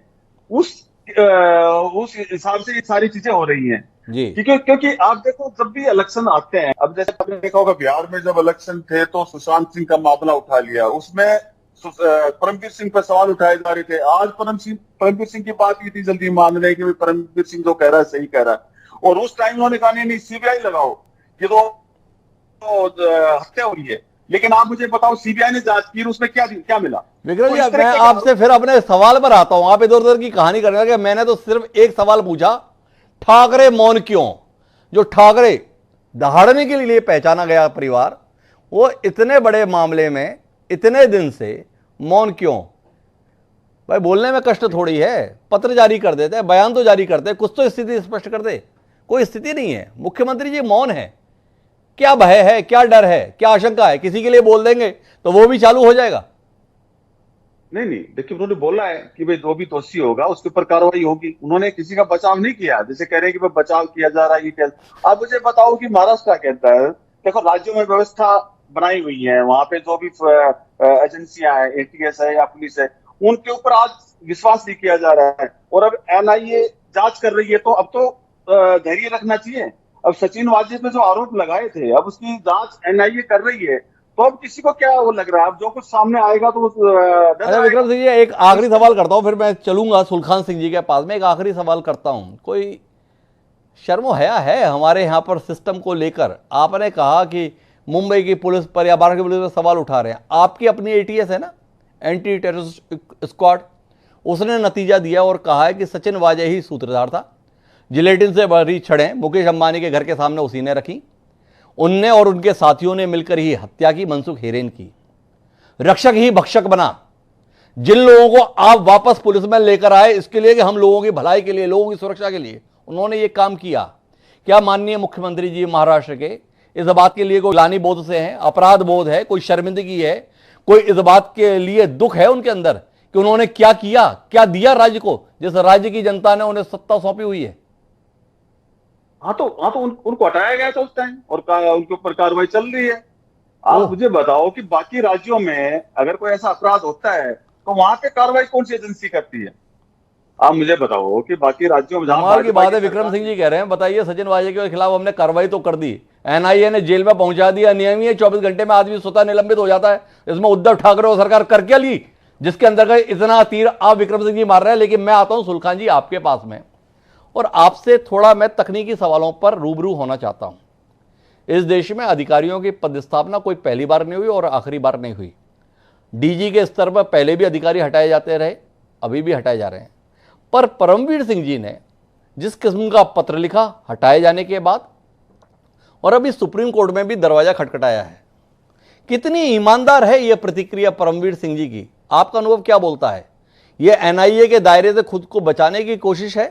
उस हिसाब से ये सारी चीजें हो रही हैं जी। क्योंकि आप देखो जब भी इलेक्शन आते हैं, अब जैसे आपने देखा होगा बिहार में जब इलेक्शन थे तो सुशांत सिंह का मामला उठा लिया, उसमें परमवीर सिंह पर सवाल उठाए जा रहे थे। आज परमवीर सिंह की बात इतनी जल्दी मान रहे कि परमवीर सिंह जो कह रहा है सही कह रहा है। और उस टाइम उन्होंने कहा नहीं सीबीआई लगाओ, ये तो हत्या हो रही है। लेकिन आप मुझे बताओ सीबीआई ने जांच की, उसमें क्या मिला? विक्रम जी, मैं आपसे फिर अपने सवाल पर आता हूं। आप इधर उधर की कहानी करने लगे। मैंने तो सिर्फ एक सवाल पूछा, ठाकरे मौन क्यों? जो ठाकरे दहाड़ने के लिए पहचाना गया परिवार, वो इतने बड़े मामले में इतने दिन से मौन क्यों? भाई बोलने में कष्ट थोड़ी है, पत्र जारी कर देते, बयान तो जारी करते, कुछ तो स्थिति स्पष्ट कर दे। कोई स्थिति नहीं है, मुख्यमंत्री जी मौन है। क्या भय है, क्या डर है, क्या आशंका है? किसी के लिए बोल देंगे तो वो भी चालू हो जाएगा। नहीं, देखिए उन्होंने बोला है कि भाई जो भी दोषी होगा उसके ऊपर कार्रवाई होगी। उन्होंने किसी का बचाव नहीं किया, जैसे कह रहे हैं कि बचाव किया जा रहा है। ये आप मुझे बताओ कि महाराष्ट्र क्या कहता है? देखो राज्यों में व्यवस्था बनाई हुई है, वहां पे जो भी एजेंसियां है, एटीएस है या पुलिस है, उनके ऊपर आज विश्वास नहीं किया जा रहा है। और अब एनआईए जांच कर रही है, तो अब तो धैर्य रखना चाहिए। अब सचिन वाजे पे जो आरोप लगाए थे, अब उसकी जांच एनआईए कर रही है, तो अब किसी को क्या वो लग रहा है? अब जो कुछ सामने आएगा तो अच्छा विक्रम सिंह जी, एक आखिरी सवाल करता हूं, फिर मैं चलूंगा सुलखान सिंह जी के पास में। एक आखिरी सवाल करता हूं, कोई शर्मो हया है हमारे यहाँ पर सिस्टम को लेकर? आपने कहा कि मुंबई की पुलिस पर या बाहर की पुलिस पर सवाल उठा रहे हैं, आपकी अपनी एटीएस है ना, एंटी टेररिस्ट स्क्वाड, उसने नतीजा दिया और कहा है कि सचिन वाजे ही सूत्रधार था। जिलेटिन से भरी छड़ें मुकेश अंबानी के घर के सामने उसी ने रखी, उनने और उनके साथियों ने मिलकर ही हत्या की, मनसुख हिरेन की। रक्षक ही भक्षक बना। जिन लोगों को आप वापस पुलिस में लेकर आए इसके लिए कि हम लोगों की भलाई के लिए, लोगों की सुरक्षा के लिए उन्होंने ये काम किया। क्या माननीय मुख्यमंत्री जी महाराष्ट्र के इस बात के लिए कोई ग्लानि बोध से हैं, अपराध बोध है, कोई शर्मिंदगी है, कोई इस बात के लिए दुख है उनके अंदर कि उन्होंने क्या किया, क्या दिया राज्य को, जिस राज्य की जनता ने उन्हें सत्ता सौंपी हुई है? हाँ तो उनको हटाया गया था उस टाइम और उनके ऊपर कार्रवाई चल रही है। आप मुझे बताओ कि बाकी राज्यों में अगर कोई ऐसा अपराध होता है तो वहां पे कार्रवाई कौन सी एजेंसी करती है? आप मुझे बताओ कि बाकी राज्यों में कमाल की बात है, विक्रम सिंह जी कह रहे हैं, बताइए सचिन वाजे के खिलाफ हमने कार्रवाई तो कर दी, एनआईए ने जेल में पहुंचा दिया, नियम ही है 24 घंटे में आदमी स्वतः निलंबित हो जाता है। इसमें उद्धव ठाकरे और सरकार कर क्या ली? जिसके अंतर्गत इतना तीर आप विक्रम सिंह जी मार रहे हैं। लेकिन मैं आता हूं सुलखान जी आपके पास में, और आपसे थोड़ा मैं तकनीकी सवालों पर रूबरू होना चाहता हूं। इस देश में अधिकारियों की पदस्थापना कोई पहली बार नहीं हुई और आखिरी बार नहीं हुई। डीजी के स्तर पर पहले भी अधिकारी हटाए जाते रहे, अभी भी हटाए जा रहे हैं। पर परमवीर सिंह जी ने जिस किस्म का पत्र लिखा हटाए जाने के बाद, और अभी सुप्रीम कोर्ट में भी दरवाजा खटखटाया है, कितनी ईमानदार है यह प्रतिक्रिया परमवीर सिंह जी की? आपका अनुभव क्या बोलता है? यह एनआईए के दायरे से खुद को बचाने की कोशिश है?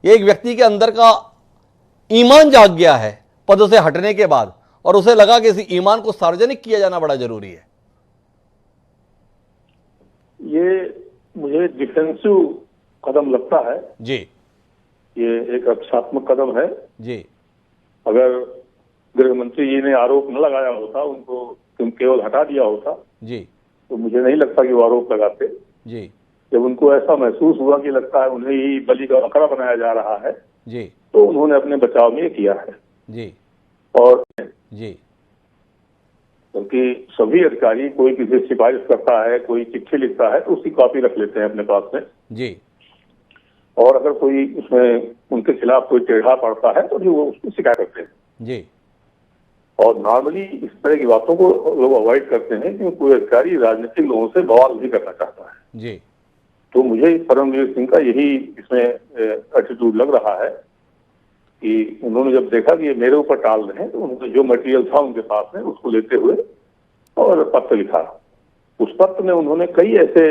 एक व्यक्ति के अंदर का ईमान जाग गया है पद से हटने के बाद, और उसे लगा कि इस ईमान को सार्वजनिक किया जाना बड़ा जरूरी है। ये मुझे डिफेंसिव कदम लगता है जी ये एक रक्षात्मक कदम है। जी। अगर गृह मंत्री जी ने आरोप न लगाया होता, उनको केवल हटा दिया होता, जी तो मुझे नहीं लगता कि वो आरोप लगाते। जी जब उनको ऐसा महसूस हुआ कि लगता है उन्हें ही बलि का बकरा बनाया जा रहा है, जी तो उन्होंने अपने बचाव में ये किया है। जी और जी क्योंकि सभी अधिकारी, कोई किसी से सिफारिश करता है, कोई चिट्ठी लिखता है, तो उसकी कॉपी रख लेते हैं अपने पास में। जी और अगर कोई उसमें उनके खिलाफ कोई टेढ़ा पड़ता है तो जो वो उसकी शिकायत करते हैं। जी। और नॉर्मली इस तरह की बातों को लोग अवॉइड करते हैं, क्योंकि कोई अधिकारी राजनीतिक लोगों से बवाल नहीं करना चाहता है। जी। तो मुझे परमवीर सिंह का यही इसमें एटीट्यूड लग रहा है कि उन्होंने जब देखा कि ये मेरे ऊपर टाल रहे हैं, तो उन्होंने जो मटेरियल था उनके पास में उसको लेते हुए और पत्र लिखा। उस पत्र में उन्होंने कई ऐसे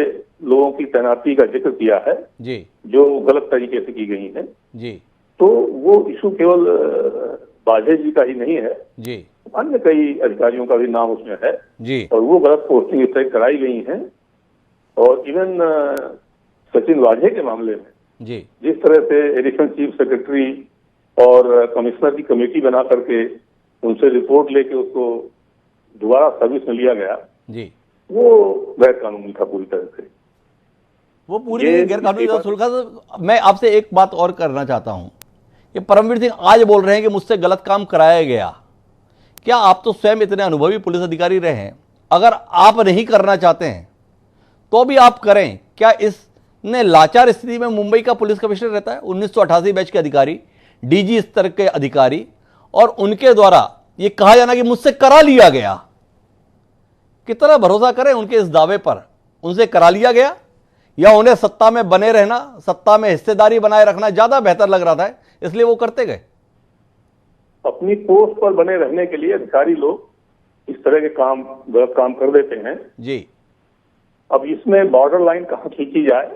लोगों की तैनाती का जिक्र किया है जी जो गलत तरीके से की गई है। जी। तो वो इशू केवल बाजे जी का ही नहीं है, जी। अन्य कई अधिकारियों का भी नाम उसमें है जी। और वो गलत पोस्टिंग इस तरह कराई गई हैं। और इवन सचिन वाझे के मामले में जी जिस तरह से एडिशनल चीफ सेक्रेटरी और कमिश्नर की कमेटी बना करके उनसे रिपोर्ट लेके उसको दोबारा सर्विस में लिया गया, जी, वो गैर कानूनी था पूरी तरह से। वो पूरी गैर कानूनी था। सुलखा, मैं आपसे एक बात और करना चाहता हूं कि परमवीर सिंह आज बोल रहे हैं कि मुझसे गलत काम कराया गया। क्या आप तो स्वयं इतने अनुभवी पुलिस अधिकारी रहे हैं, अगर आप नहीं करना चाहते हैं तो भी आप करें? क्या इसने लाचार स्थिति में मुंबई का पुलिस कमिश्नर रहता है, 1988 बैच के अधिकारी, डीजी स्तर के अधिकारी, और उनके द्वारा यह कहा जाना कि मुझसे करा लिया गया। कितना भरोसा करें उनके इस दावे पर? उनसे करा लिया गया या उन्हें सत्ता में बने रहना, सत्ता में हिस्सेदारी बनाए रखना ज्यादा बेहतर लग रहा था, इसलिए वो करते गए? अपनी पोस्ट पर बने रहने के लिए अधिकारी लोग इस तरह के काम, गलत काम कर देते हैं जी। अब इसमें बॉर्डर लाइन कहाँ खींची जाए,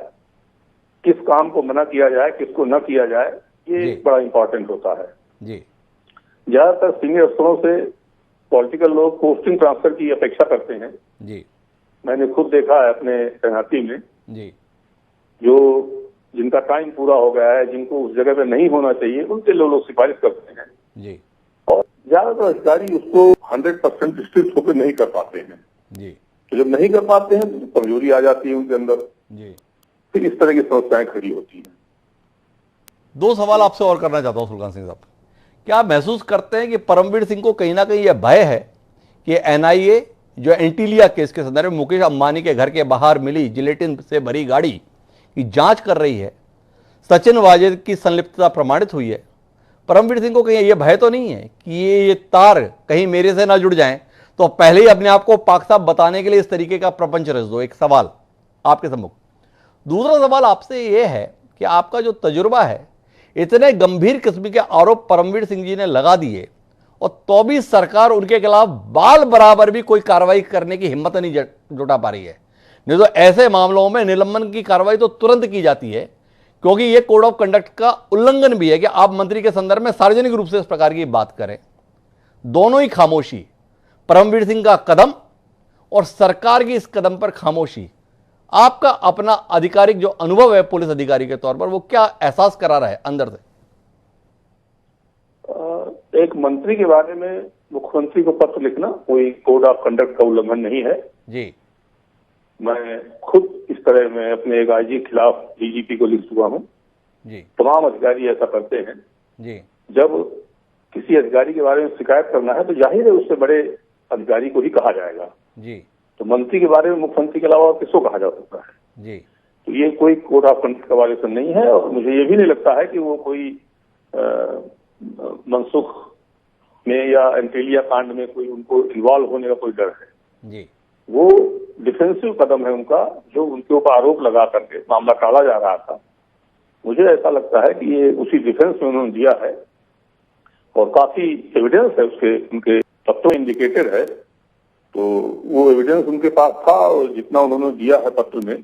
किस काम को मना किया जाए, किसको न किया जाए, ये बड़ा इंपॉर्टेंट होता है जी। ज्यादातर सीनियर अफसरों से पॉलिटिकल लोग पोस्टिंग ट्रांसफर की अपेक्षा करते हैं। जी। मैंने खुद देखा है अपने तैनाती में, जी। जो जिनका टाइम पूरा हो गया है, जिनको उस जगह पे नहीं होना चाहिए, उनके लोग सिफारिश करते हैं। जी। और ज्यादातर अधिकारी उसको 100% स्ट्रिक्ट होकर नहीं कर पाते हैं। जी। तो जब नहीं कर पाते हैं तो कमजोरी आ जाती है उनके अंदर, जी। फिर इस तरह की समस्याएं खड़ी होती हैं। दो सवाल आपसे और करना चाहता हूं सुलखान सिंह साहब। क्या आप महसूस करते हैं कि परमवीर सिंह को कहीं ना कहीं यह भय है कि एनआईए जो एंटीलिया केस के संदर्भ में मुकेश अंबानी के घर के बाहर मिली जिलेटिन से भरी गाड़ी की जांच कर रही है, सचिन वाजे की संलिप्तता प्रमाणित हुई है, परमवीर सिंह को कहीं यह भय तो नहीं है कि ये तार कहीं मेरे से ना जुड़ जाएं, तो पहले ही अपने आप को पाक साहब बताने के लिए इस तरीके का प्रपंच रच दो? एक सवाल आपके सम्मुख। दूसरा सवाल आपसे यह है कि आपका जो तजुर्बा है, इतने गंभीर किस्म के आरोप परमवीर सिंह जी ने लगा दिए और तो भी सरकार उनके खिलाफ बाल बराबर भी कोई कार्रवाई करने की हिम्मत नहीं जुटा पा रही है। नहीं तो ऐसे मामलों में निलंबन की कार्रवाई तो तुरंत की जाती है, क्योंकि यह कोड ऑफ कंडक्ट का उल्लंघन भी है कि आप मंत्री के संदर्भ में सार्वजनिक रूप से इस प्रकार की बात करें। दोनों ही खामोशी, परमवीर सिंह का कदम और सरकार की इस कदम पर खामोशी। आपका अपना आधिकारिक जो अनुभव है पुलिस अधिकारी के तौर पर, वो क्या एहसास करा रहा है अंदर से? एक मंत्री के बारे में मुख्यमंत्री को पत्र लिखना कोई कोड ऑफ कंडक्ट का उल्लंघन नहीं है जी। मैं खुद इस तरह में अपने एक आईजी के खिलाफ डीजीपी को लिख चुका हूं जी। तमाम अधिकारी ऐसा करते हैं जी। जब किसी अधिकारी के बारे में शिकायत करना है तो जाहिर है उससे बड़े अधिकारी को ही कहा जाएगा जी। तो मंत्री के बारे में मुख्यमंत्री के अलावा और किसको कहा जा सकता है? जी। तो ये कोई कोड ऑफ कंडक्ट का वायलेशन नहीं है, और मुझे ये भी नहीं लगता है कि वो कोई मनसुख में या एंटेलिया कांड में कोई उनको इन्वॉल्व होने का कोई डर है। जी। वो डिफेंसिव कदम है उनका, जो उनके ऊपर आरोप लगा करके मामला टाला जा रहा था। मुझे ऐसा लगता है कि ये उसी डिफेंस में उन्होंने दिया है, और काफी एविडेंस है उसके, उनके तथ्यों इंडिकेटेड है, तो वो एविडेंस उनके पास था, और जितना उन्होंने दिया है पत्र में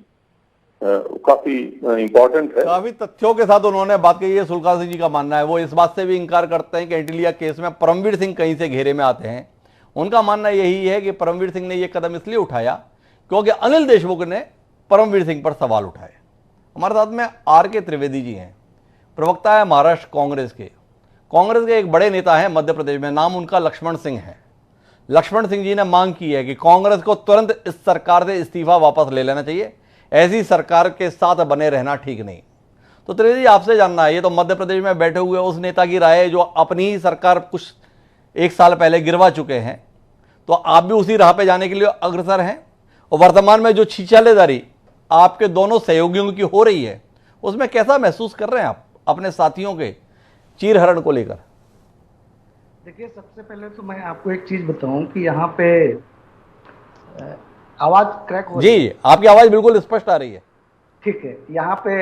काफी इम्पोर्टेंट है। काफी तथ्यों के साथ उन्होंने बात कही है। सुलखान सिंह जी का मानना है, वो इस बात से भी इंकार करते हैं कि एंटीलिया केस में परमवीर सिंह कहीं से घेरे में आते हैं। उनका मानना यही है कि परमवीर सिंह ने यह कदम इसलिए उठाया क्योंकि अनिल देशमुख ने परमवीर सिंह पर सवाल उठाए। हमारे साथ में आर.के. त्रिवेदी जी हैं, प्रवक्ता है महाराष्ट्र कांग्रेस के एक बड़े नेता हैं मध्य प्रदेश में, नाम उनका लक्ष्मण सिंह है। लक्ष्मण सिंह जी ने मांग की है कि कांग्रेस को तुरंत इस सरकार से इस्तीफा वापस ले लेना चाहिए, ऐसी सरकार के साथ बने रहना ठीक नहीं। तो त्रिवेदी जी, आपसे जानना है, ये तो मध्य प्रदेश में बैठे हुए उस नेता की राय है जो अपनी ही सरकार कुछ एक साल पहले गिरवा चुके हैं, तो आप भी उसी राह पे जाने के लिए अग्रसर हैं, और वर्तमान में जो छीछालेदारी आपके दोनों सहयोगियों की हो रही है, उसमें कैसा महसूस कर रहे हैं आप अपने साथियों के चीरहरण को लेकर? देखिए, सबसे पहले तो मैं आपको एक चीज बताऊं कि यहाँ पे आवाज क्रैक हो रही है। जी, आपकी आवाज बिल्कुल स्पष्ट आ रही है। ठीक है, यहाँ पे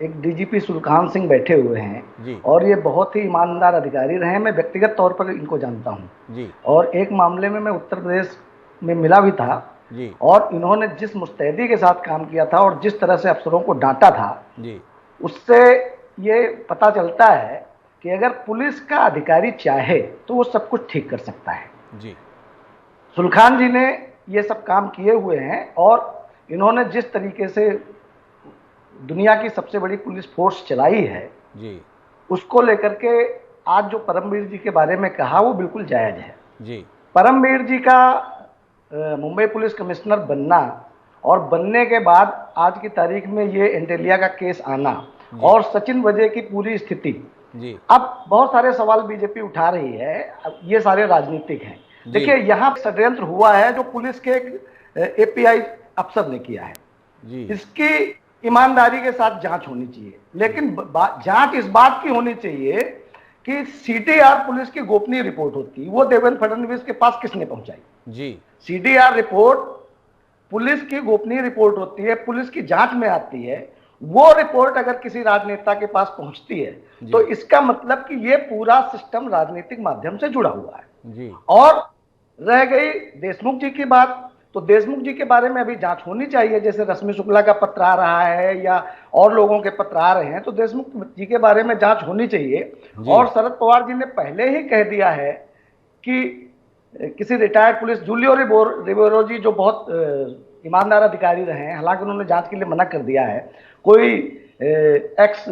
एक डीजीपी सुलखान सिंह बैठे हुए हैं जी। और ये बहुत ही ईमानदार अधिकारी रहे हैं। मैं व्यक्तिगत तौर पर इनको जानता हूँ जी। और एक मामले में मैं उत्तर प्रदेश में मिला भी था जी। और इन्होंने जिस मुस्तैदी के साथ काम किया था और जिस तरह से अफसरों को डांटा था जी। उससे ये पता चलता है कि अगर पुलिस का अधिकारी चाहे तो वो सब कुछ ठीक कर सकता है। जी। सुलखान जी ने ये सब काम किए हुए हैं और इन्होंने जिस तरीके से दुनिया की सबसे बड़ी पुलिस फोर्स चलाई है जी। उसको लेकर के आज जो परमवीर जी के बारे में कहा वो बिल्कुल जायज है। जी। परमवीर जी का मुंबई पुलिस कमिश्नर बनना और बनने के बाद आज की तारीख में ये एंटेलिया का केस आना और सचिन वजह की पूरी स्थिति, जी। अब बहुत सारे सवाल बीजेपी उठा रही है। अब ये सारे राजनीतिक हैं। देखिए, यहाँ षड्यंत्र हुआ है जो पुलिस के एपीआई अफसर ने किया है। जी। इसकी ईमानदारी के साथ जांच होनी चाहिए, लेकिन जांच इस बात की होनी चाहिए कि सीडीआर पुलिस की गोपनीय रिपोर्ट होती, वो देवेंद्र फडणवीस के पास किसने पहुंचाई? जी। सीडीआर रिपोर्ट पुलिस की गोपनीय रिपोर्ट होती है, पुलिस की जांच में आती है। वो रिपोर्ट अगर किसी राजनेता के पास पहुंचती है तो इसका मतलब कि ये पूरा सिस्टम राजनीतिक माध्यम से जुड़ा हुआ है। जी। और रह गई देशमुख जी की बात, तो देशमुख जी के बारे में अभी जांच होनी चाहिए। जैसे रश्मि शुक्ला का पत्र आ रहा है या और लोगों के पत्र आ रहे हैं, तो देशमुख जी के बारे में जांच होनी चाहिए। और शरद पवार जी ने पहले ही कह दिया है कि किसी रिटायर्ड पुलिस जूलियो रिबेरो जी जो बहुत ईमानदार अधिकारी रहे हैं, हालांकि उन्होंने जांच के लिए मना कर दिया है, कोई एक्स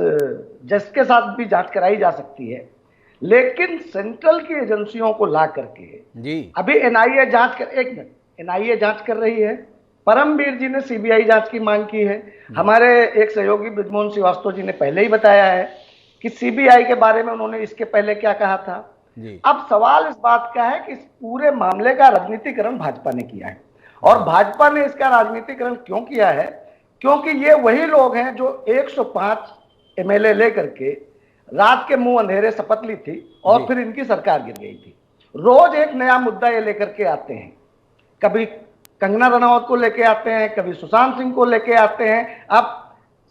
जज के साथ भी जांच कराई जा सकती है, लेकिन सेंट्रल की एजेंसियों को ला करके जी। अभी एनआईए जांच कर, एक मिनट, एनआईए जांच कर रही है। परमवीर जी ने सीबीआई जांच की मांग की है। हमारे एक सहयोगी बृजमोहन श्रीवास्तव जी ने पहले ही बताया है कि सीबीआई के बारे में उन्होंने इसके पहले क्या कहा था। जी। अब सवाल इस बात का है कि इस पूरे मामले का राजनीतिकरण भाजपा ने किया है, और भाजपा ने इसका राजनीतिकरण क्यों किया है? क्योंकि ये वही लोग हैं जो 105 एमएलए लेकर के रात के मुंह अंधेरे शपथ ली थी और फिर इनकी सरकार गिर गई थी। रोज एक नया मुद्दा ये लेकर के आते हैं, कभी कंगना रनौत को लेके आते हैं, कभी सुशांत सिंह को लेके आते हैं, अब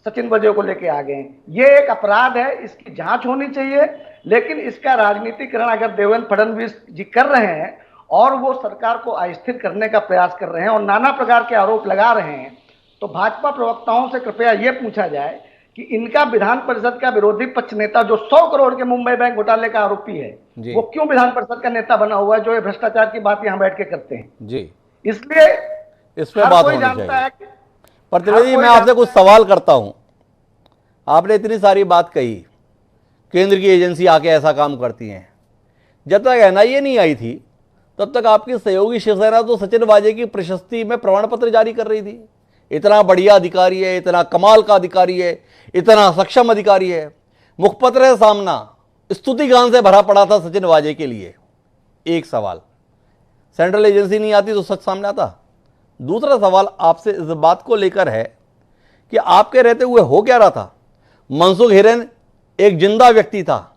सचिन वजह को लेके आ गए हैं। ये एक अपराध है, इसकी जांच होनी चाहिए, लेकिन इसका राजनीतिकरण अगर देवेंद्र फडणवीस जी कर रहे हैं और वो सरकार को अस्थिर करने का प्रयास कर रहे हैं और नाना प्रकार के आरोप लगा रहे हैं, तो भाजपा प्रवक्ताओं से कृपया ये पूछा जाए कि इनका विधान परिषद का विरोधी पक्ष नेता जो 100 करोड़ के मुंबई बैंक घोटाले का आरोपी है, वो क्यों विधान परिषद का नेता बना हुआ है जो ये भ्रष्टाचार की बात यहाँ बैठ के करते हैं? जी। इसलिए इस पे बात होनी चाहिए। पर त्रिवेदी, मैं आपसे कुछ सवाल करता हूं। आपने इतनी सारी बात कही, केंद्र की एजेंसी आके ऐसा काम करती हैं। जब तक एनआईए नहीं आई थी तब तक आपकी सहयोगी शिवसेना तो सचिन वाजे की प्रशस्ति में प्रमाण पत्र जारी कर रही थी। इतना बढ़िया अधिकारी है, इतना कमाल का अधिकारी है, इतना सक्षम अधिकारी है। मुखपत्र है सामना, स्तुति गान से भरा पड़ा था सचिन वाजे के लिए। एक सवाल, सेंट्रल एजेंसी नहीं आती तो सच सामने आता? दूसरा सवाल आपसे इस बात को लेकर है कि आपके रहते हुए हो क्या रहा था। मनसुख हिरेन एक जिंदा व्यक्ति था,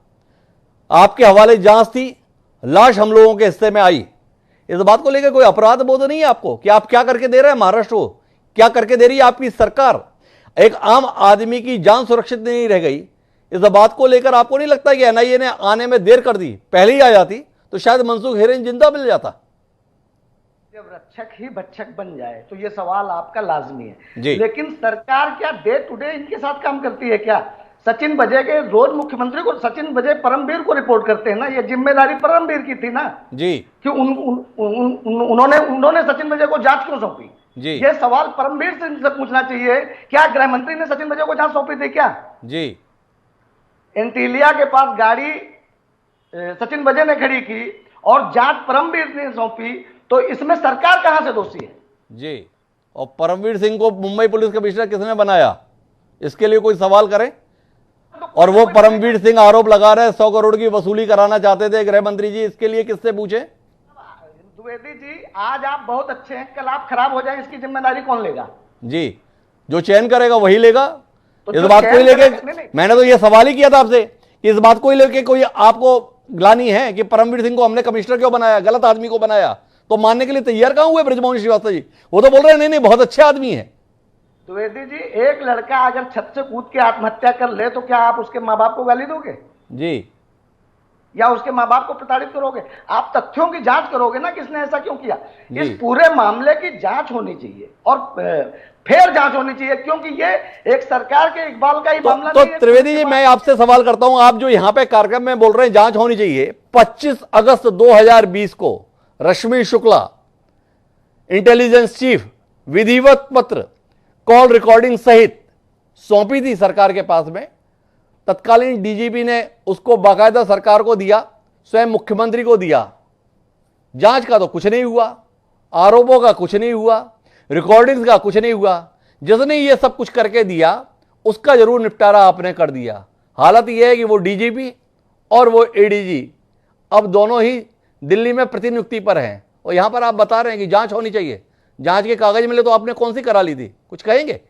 आपके हवाले जांच थी, लाश हम लोगों के हिस्से में आई। इस बात को लेकर कोई अपराध बोध नहीं है आपको कि आप क्या करके दे रहे हैं महाराष्ट्र को, क्या करके दे रही है आपकी सरकार। एक आम आदमी की जान सुरक्षित नहीं रह गई, इस बात को लेकर आपको नहीं लगता कि एनआईए ने आने में देर कर दी, पहले ही आ जाती तो शायद मनसुख हिरेन जिंदा मिल जाता। जब रक्षक ही भक्षक बन जाए तो ये सवाल आपका लाजमी है जी। लेकिन सरकार क्या डे टू डे इनके साथ काम करती है क्या? सचिन बजे के रोज मुख्यमंत्री को, सचिन बजे परमवीर को रिपोर्ट करते हैं ना, ये जिम्मेदारी परमवीर की थी ना जी कि उन्होंने सचिन बजे को जांच क्यों सौंपी? जी ये सवाल परमवीर से पूछना चाहिए। क्या गृह मंत्री ने सचिन बजे को जांच सौंपी थी क्या? जी। एंटीलिया के पास गाड़ी सचिन बजे ने खड़ी की और जांच परमवीर ने सौंपी, तो इसमें सरकार कहां से दोषी है? जी। और परमवीर सिंह को मुंबई पुलिस कमिश्नर किसने बनाया, इसके लिए कोई सवाल करे? और वो परमवीर सिंह आरोप लगा रहे 100 करोड़ की वसूली कराना चाहते थे गृह मंत्री जी, इसके लिए किससे पूछे? द्विवेदी जी, आज आप बहुत अच्छे हैं, कल आप खराब हो जाए, इसकी जिम्मेदारी कौन लेगा? जी, जो चयन करेगा वही लेगा। तो इस जो बात को ही चयन लेके करेगा- नहीं। मैंने तो ये सवाल ही किया था आपसे कि इस बात को ही लेके कोई आपको ग्लानि है कि परमवीर सिंह को हमने कमिश्नर क्यों बनाया, गलत आदमी को बनाया, तो मानने के लिए तैयार कहां हुए ब्रजमोहन श्रीवास्तव जी? वो तो बोल रहे हैं नहीं नहीं बहुत अच्छे आदमी हैं। द्विवेदी जी, एक लड़का अगर छत से कूद के आत्महत्या कर ले तो क्या आप उसके माँ बाप को गाली दोगे जी। या उसके माँ बाप को प्रताड़ित करोगे? आप तथ्यों की जांच करोगे ना, किसने ऐसा क्यों किया। जी। इस पूरे मामले की जांच होनी चाहिए और फेयर जांच होनी चाहिए, क्योंकि ये एक सरकार के इकबाल का ही मामला तो नहीं है। त्रिवेदी जी, मैं आपसे सवाल करता हूं, आप जो यहां पे कार्यक्रम में बोल रहे हैं जांच होनी चाहिए, 25 अगस्त 2020 को रश्मि शुक्ला इंटेलिजेंस चीफ विधिवत पत्र कॉल रिकॉर्डिंग सहित सौंपी थी सरकार के पास में। तत्कालीन डीजीपी ने उसको बाकायदा सरकार को दिया, स्वयं मुख्यमंत्री को दिया। जांच का तो कुछ नहीं हुआ, आरोपों का कुछ नहीं हुआ, रिकॉर्डिंग्स का कुछ नहीं हुआ। जिसने ये सब कुछ करके दिया उसका जरूर निपटारा आपने कर दिया। हालत यह है कि वो डीजीपी और वो एडीजी अब दोनों ही दिल्ली में प्रतिनियुक्ति पर हैं और यहां पर आप बता रहे हैं कि जांच होनी चाहिए। जांच के कागज मिले तो आपने कौन सी करा ली थी, कुछ कहेंगे?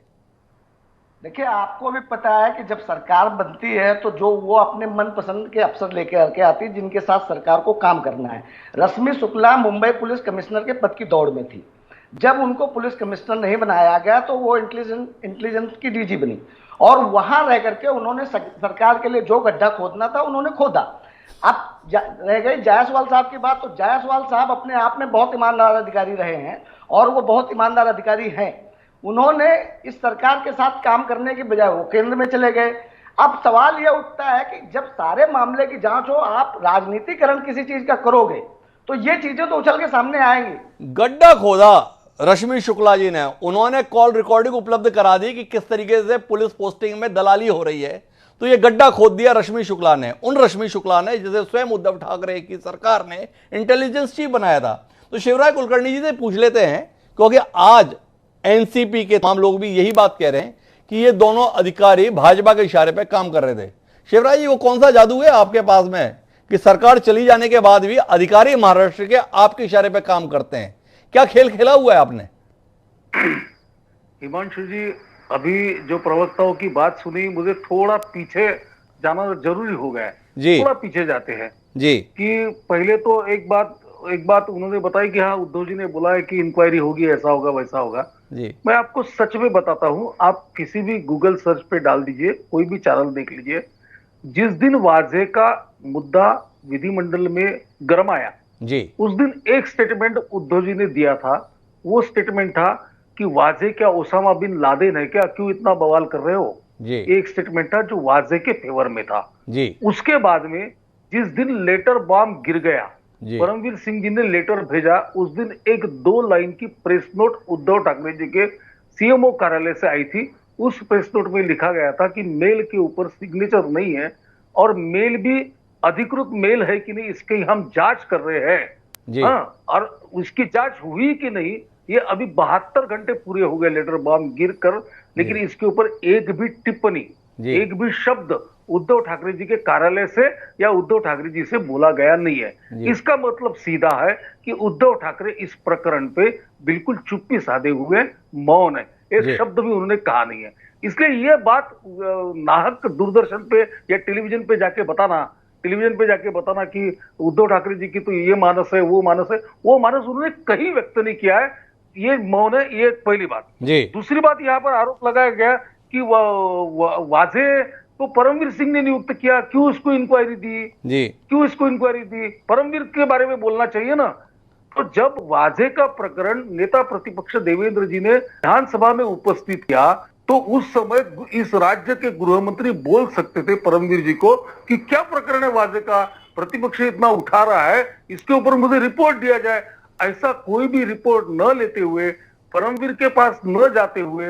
देखिए, आपको भी पता है कि जब सरकार बनती है तो जो वो अपने मनपसंद के अफसर लेकर के आती है जिनके साथ सरकार को काम करना है। रश्मि शुक्ला मुंबई पुलिस कमिश्नर के पद की दौड़ में थी। जब उनको पुलिस कमिश्नर नहीं बनाया गया तो वो इंटेलिजेंस की डीजी बनी और वहां रह करके उन्होंने सरकार के लिए जो गड्ढा खोदना था उन्होंने खोदा। अब रह गई जायसवाल साहब की बात, तो जायसवाल साहब अपने आप में बहुत ईमानदार अधिकारी रहे हैं और वो बहुत ईमानदार अधिकारी हैं। उन्होंने इस सरकार के साथ काम करने की बजाय वो केंद्र में चले गए। अब सवाल यह उठता है कि जब सारे मामले की जांच हो, आप राजनीतिकरण किसी चीज का करोगे तो ये चीजें तो उछल के सामने आएंगी। गड्ढा खोदा रश्मि शुक्ला जी ने, उन्होंने कॉल रिकॉर्डिंग उपलब्ध करा दी कि किस तरीके से पुलिस पोस्टिंग में दलाली हो रही है, तो ये गड्ढा खोद दिया रश्मि शुक्ला ने। उन रश्मि शुक्ला ने जिसे स्वयं उद्धव ठाकरे की सरकार ने इंटेलिजेंस चीफ बनाया था। तो शिवराज कुलकर्णी जी से पूछ लेते हैं, क्योंकि आज एनसीपी के तमाम लोग भी यही बात कह रहे हैं कि ये दोनों अधिकारी भाजपा के इशारे पर काम कर रहे थे। शिवराज जी, वो कौन सा जादू है आपके पास में कि सरकार चली जाने के बाद भी अधिकारी महाराष्ट्र के आपके इशारे पर काम करते हैं? क्या खेल खेला हुआ है आपने? हिमांशु जी, अभी जो प्रवक्ताओं की बात सुनी, मुझे थोड़ा पीछे जाना जरूरी हो गया है जी। थोड़ा पीछे जाते हैं जी। कि पहले तो एक बात उन्होंने बताई कि हाँ, उद्धव जी ने बोला है कि इंक्वायरी होगी, ऐसा होगा वैसा होगा जी। मैं आपको सच में बताता हूं, आप किसी भी गूगल सर्च पे डाल दीजिए, कोई भी चैनल देख लीजिए। जिस दिन वाजे का मुद्दा विधिमंडल में गर्म आया जी, उस दिन एक स्टेटमेंट उद्धव जी ने दिया था। वो स्टेटमेंट था कि वाजे क्या ओसामा बिन लादेन है क्या, क्यों इतना बवाल कर रहे हो जी। एक स्टेटमेंट था जो वाजे के फेवर में था जी। उसके बाद में जिस दिन लेटर बॉम्ब गिर गया, जी। परमवीर सिंह जी ने लेटर भेजा, उस दिन एक 2 लाइन की प्रेस नोट उद्धव ठाकरे जी के सीएमओ कार्यालय से आई थी। उस प्रेस नोट में लिखा गया था कि मेल के ऊपर सिग्नेचर नहीं है और मेल भी अधिकृत मेल है कि नहीं इसकी हम जांच कर रहे हैं। हाँ, और उसकी जांच हुई कि नहीं, ये अभी 72 घंटे पूरे हो गए लेटर बॉम्ब गिर कर, लेकिन इसके ऊपर एक भी टिप्पणी जी। एक भी शब्द उद्धव ठाकरे जी के कार्यालय से या उद्धव ठाकरे जी से बोला गया नहीं है। जी। इसका मतलब सीधा है कि उद्धव ठाकरे इस प्रकरण पे बिल्कुल चुप्पी साधे हुए मौन है, एक जी। शब्द भी उन्होंने कहा नहीं है। इसलिए यह बात नाहक दूरदर्शन पे या टेलीविजन पे जाके बताना कि उद्धव ठाकरे जी की तो ये मानस है, वो मानस उन्होंने कहीं व्यक्त नहीं किया है। ये मौन है, ये पहली बात। जी। दूसरी बात, यहाँ पर आरोप लगाया गया कि वाजे को परमवीर सिंह ने नियुक्त किया, क्यों इसको इंक्वायरी दी, परमवीर के बारे में बोलना चाहिए ना। तो जब वाजे का प्रकरण नेता प्रतिपक्ष देवेंद्र जी ने विधानसभा में उपस्थित किया, तो उस समय इस राज्य के गृह मंत्री बोल सकते थे परमवीर जी को कि क्या प्रकरण है वाजे का, प्रतिपक्ष इतना उठा रहा है, इसके ऊपर मुझे रिपोर्ट दिया जाए। ऐसा कोई भी रिपोर्ट न लेते हुए, परमवीर के पास न जाते हुए,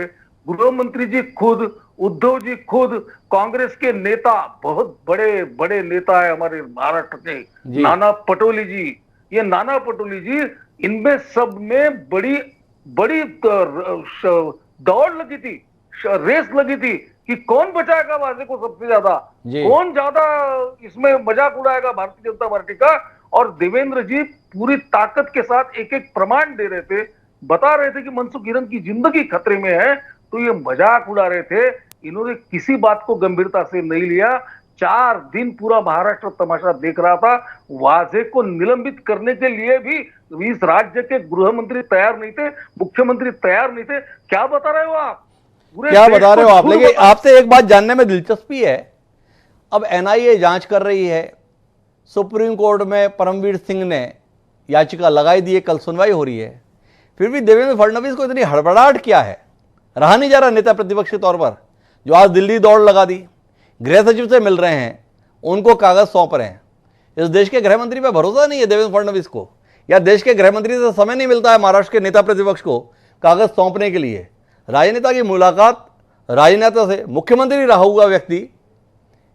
गृह मंत्री जी खुद, उद्धव जी खुद, कांग्रेस के नेता, बहुत बड़े बड़े नेता है हमारे महाराष्ट्र के, नाना पटोले जी, ये नाना पटोले जी, इनमें सब में बड़ी बड़ी दौड़ लगी थी, रेस लगी थी कि कौन बचाएगा वाजे को सबसे ज्यादा, कौन ज्यादा इसमें मजाक उड़ाएगा भारतीय जनता पार्टी का। और देवेंद्र जी पूरी ताकत के साथ एक एक प्रमाण दे रहे थे, बता रहे थे कि मनसुख हिरन की जिंदगी खतरे में है, तो ये मजाक उड़ा रहे थे। इन्होंने किसी बात को गंभीरता से नहीं लिया। 4 दिन पूरा महाराष्ट्र तमाशा देख रहा था। वाजे को निलंबित करने के लिए भी इस राज्य के गृह मंत्री तैयार नहीं थे, मुख्यमंत्री तैयार नहीं थे। क्या बता रहे हो आप? क्या बता रहे हो आप? लेकिन आपसे एक बात जानने में दिलचस्पी है, अब एनआईए जांच कर रही है, सुप्रीम कोर्ट में परमवीर सिंह ने याचिका लगाई दी है, कल सुनवाई हो रही है, फिर भी देवेंद्र फडणवीस को इतनी हड़बड़ाहट क्या है? रहा नहीं जा रहा नेता प्रतिपक्ष के तौर पर, जो आज दिल्ली दौड़ लगा दी, गृह सचिव से मिल रहे हैं, उनको कागज सौंप रहे हैं। इस देश के गृह मंत्री पर भरोसा नहीं है देवेंद्र फडणवीस को, या देश के गृह मंत्री से समय नहीं मिलता है महाराष्ट्र के नेता प्रतिपक्ष को कागज सौंपने के लिए? राजनेता की मुलाकात, राजनेता से मुख्यमंत्री रहा हुआ व्यक्ति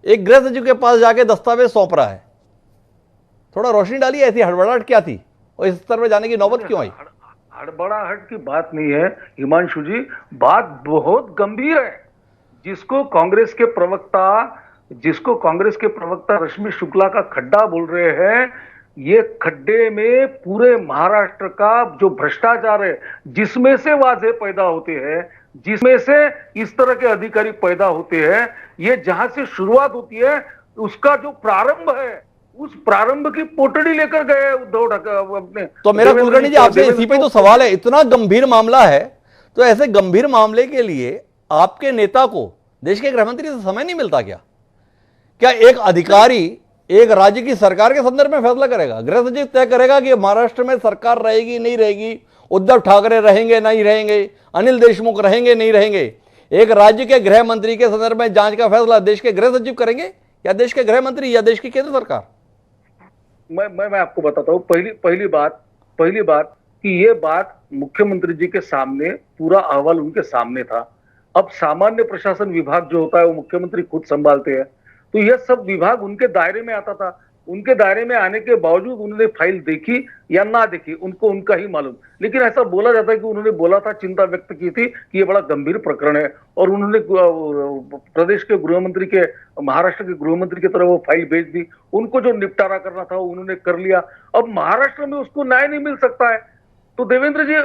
एक गृह सचिव के पास जाके दस्तावेज सौंप रहा है। थोड़ा रोशनी डालिए, ऐसी हड़बड़ाहट क्या थी और इस स्तर पर जाने की नौबत क्यों आई? हड़बड़ाहट की बात नहीं है हिमांशु जी, बात बहुत गंभीर है। जिसको कांग्रेस के प्रवक्ता रश्मि शुक्ला का खड्डा बोल रहे हैं, ये खड्डे में पूरे महाराष्ट्र का जो भ्रष्टाचार है, जिसमें से वाजे पैदा होते हैं, जिसमें से इस तरह के अधिकारी पैदा होते हैं, ये जहां से शुरुआत होती है, उसका जो प्रारंभ है, उस प्रारंभ की पोटड़ी लेकर गए उद्धव ठाकरे अपने। तो मेरा कुलकर्णी जी आपसे इसी पे तो सवाल है, इतना गंभीर मामला है, तो ऐसे गंभीर मामले के लिए आपके नेता को देश के गृह मंत्री से समय नहीं मिलता क्या? क्या एक अधिकारी एक राज्य की सरकार के संदर्भ में फैसला करेगा? गृह सचिव तय करेगा कि महाराष्ट्र में सरकार रहेगी नहीं रहेगी, उद्धव ठाकरे रहेंगे नहीं रहेंगे, अनिल देशमुख रहेंगे नहीं रहेंगे? एक राज्य के गृह मंत्री के संदर्भ में जांच का फैसला देश के गृह सचिव करेंगे, या देश के गृह मंत्री, या देश की केंद्र सरकार? मैं आपको बताता हूँ। पहली बात कि ये बात मुख्यमंत्री जी के सामने, पूरा अहवाल उनके सामने था। अब सामान्य प्रशासन विभाग जो होता है वो मुख्यमंत्री खुद संभालते हैं, तो यह सब विभाग उनके दायरे में आता था। उनके दायरे में आने के बावजूद उन्होंने फाइल देखी या ना देखी, उनको उनका ही मालूम। लेकिन ऐसा बोला जाता है कि उन्होंने बोला था, चिंता व्यक्त की थी कि ये बड़ा गंभीर प्रकरण है, और उन्होंने प्रदेश के गृह मंत्री के, महाराष्ट्र के गृह मंत्री की तरफ वो फाइल भेज दी। उनको जो निपटारा करना था उन्होंने कर लिया। अब महाराष्ट्र में उसको न्याय नहीं मिल सकता है, तो देवेंद्र जी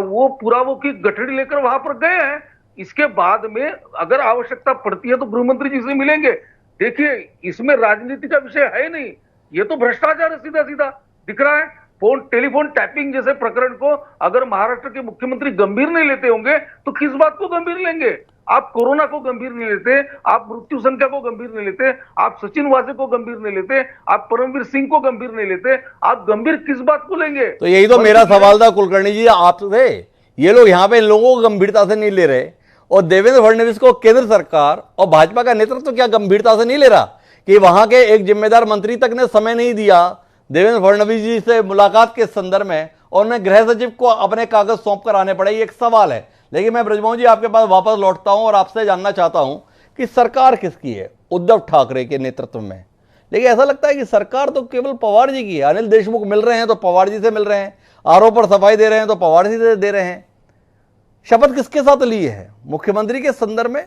वो पुरावों की गठड़ी लेकर वहां पर गए हैं। इसके बाद में अगर आवश्यकता पड़ती है तो गृह मंत्री जी से मिलेंगे। देखिए, इसमें राजनीति का विषय है नहीं, ये तो भ्रष्टाचार है, सीधा सीधा दिख रहा है। टेलीफोन टैपिंग जैसे प्रकरण को अगर महाराष्ट्र के मुख्यमंत्री गंभीर नहीं लेते होंगे तो किस बात को गंभीर लेंगे? आप कोरोना को गंभीर नहीं लेते, आप मृत्यु संख्या को गंभीर नहीं लेते, आप सचिन वाजे को गंभीर नहीं लेते, आप परमवीर सिंह को गंभीर नहीं लेते, आप गंभीर किस बात को लेंगे? तो यही तो मेरा सवाल था कुलकर्णी जी आपसे। ये लोग यहाँ पे इन लोगों को गंभीरता से नहीं ले रहे, और देवेंद्र फडणवीस को केंद्र सरकार और भाजपा का नेतृत्व क्या गंभीरता से नहीं ले रहा कि वहां के एक जिम्मेदार मंत्री तक ने समय नहीं दिया देवेंद्र फडणवीस जी से मुलाकात के संदर्भ में, और उन्हें गृह सचिव को अपने कागज सौंप कर आने पड़े? ये एक सवाल है। लेकिन मैं ब्रजमोहन जी आपके पास वापस लौटता हूं और आपसे जानना चाहता हूं कि सरकार किसकी है? उद्धव ठाकरे के नेतृत्व में। लेकिन ऐसा लगता है कि सरकार तो केवल पवार जी की है। अनिल देशमुख मिल रहे हैं तो पवार जी से मिल रहे हैं, आरोप पर सफाई दे रहे हैं तो पवार जी से दे रहे हैं। शपथ किसके साथ ली है? मुख्यमंत्री के संदर्भ में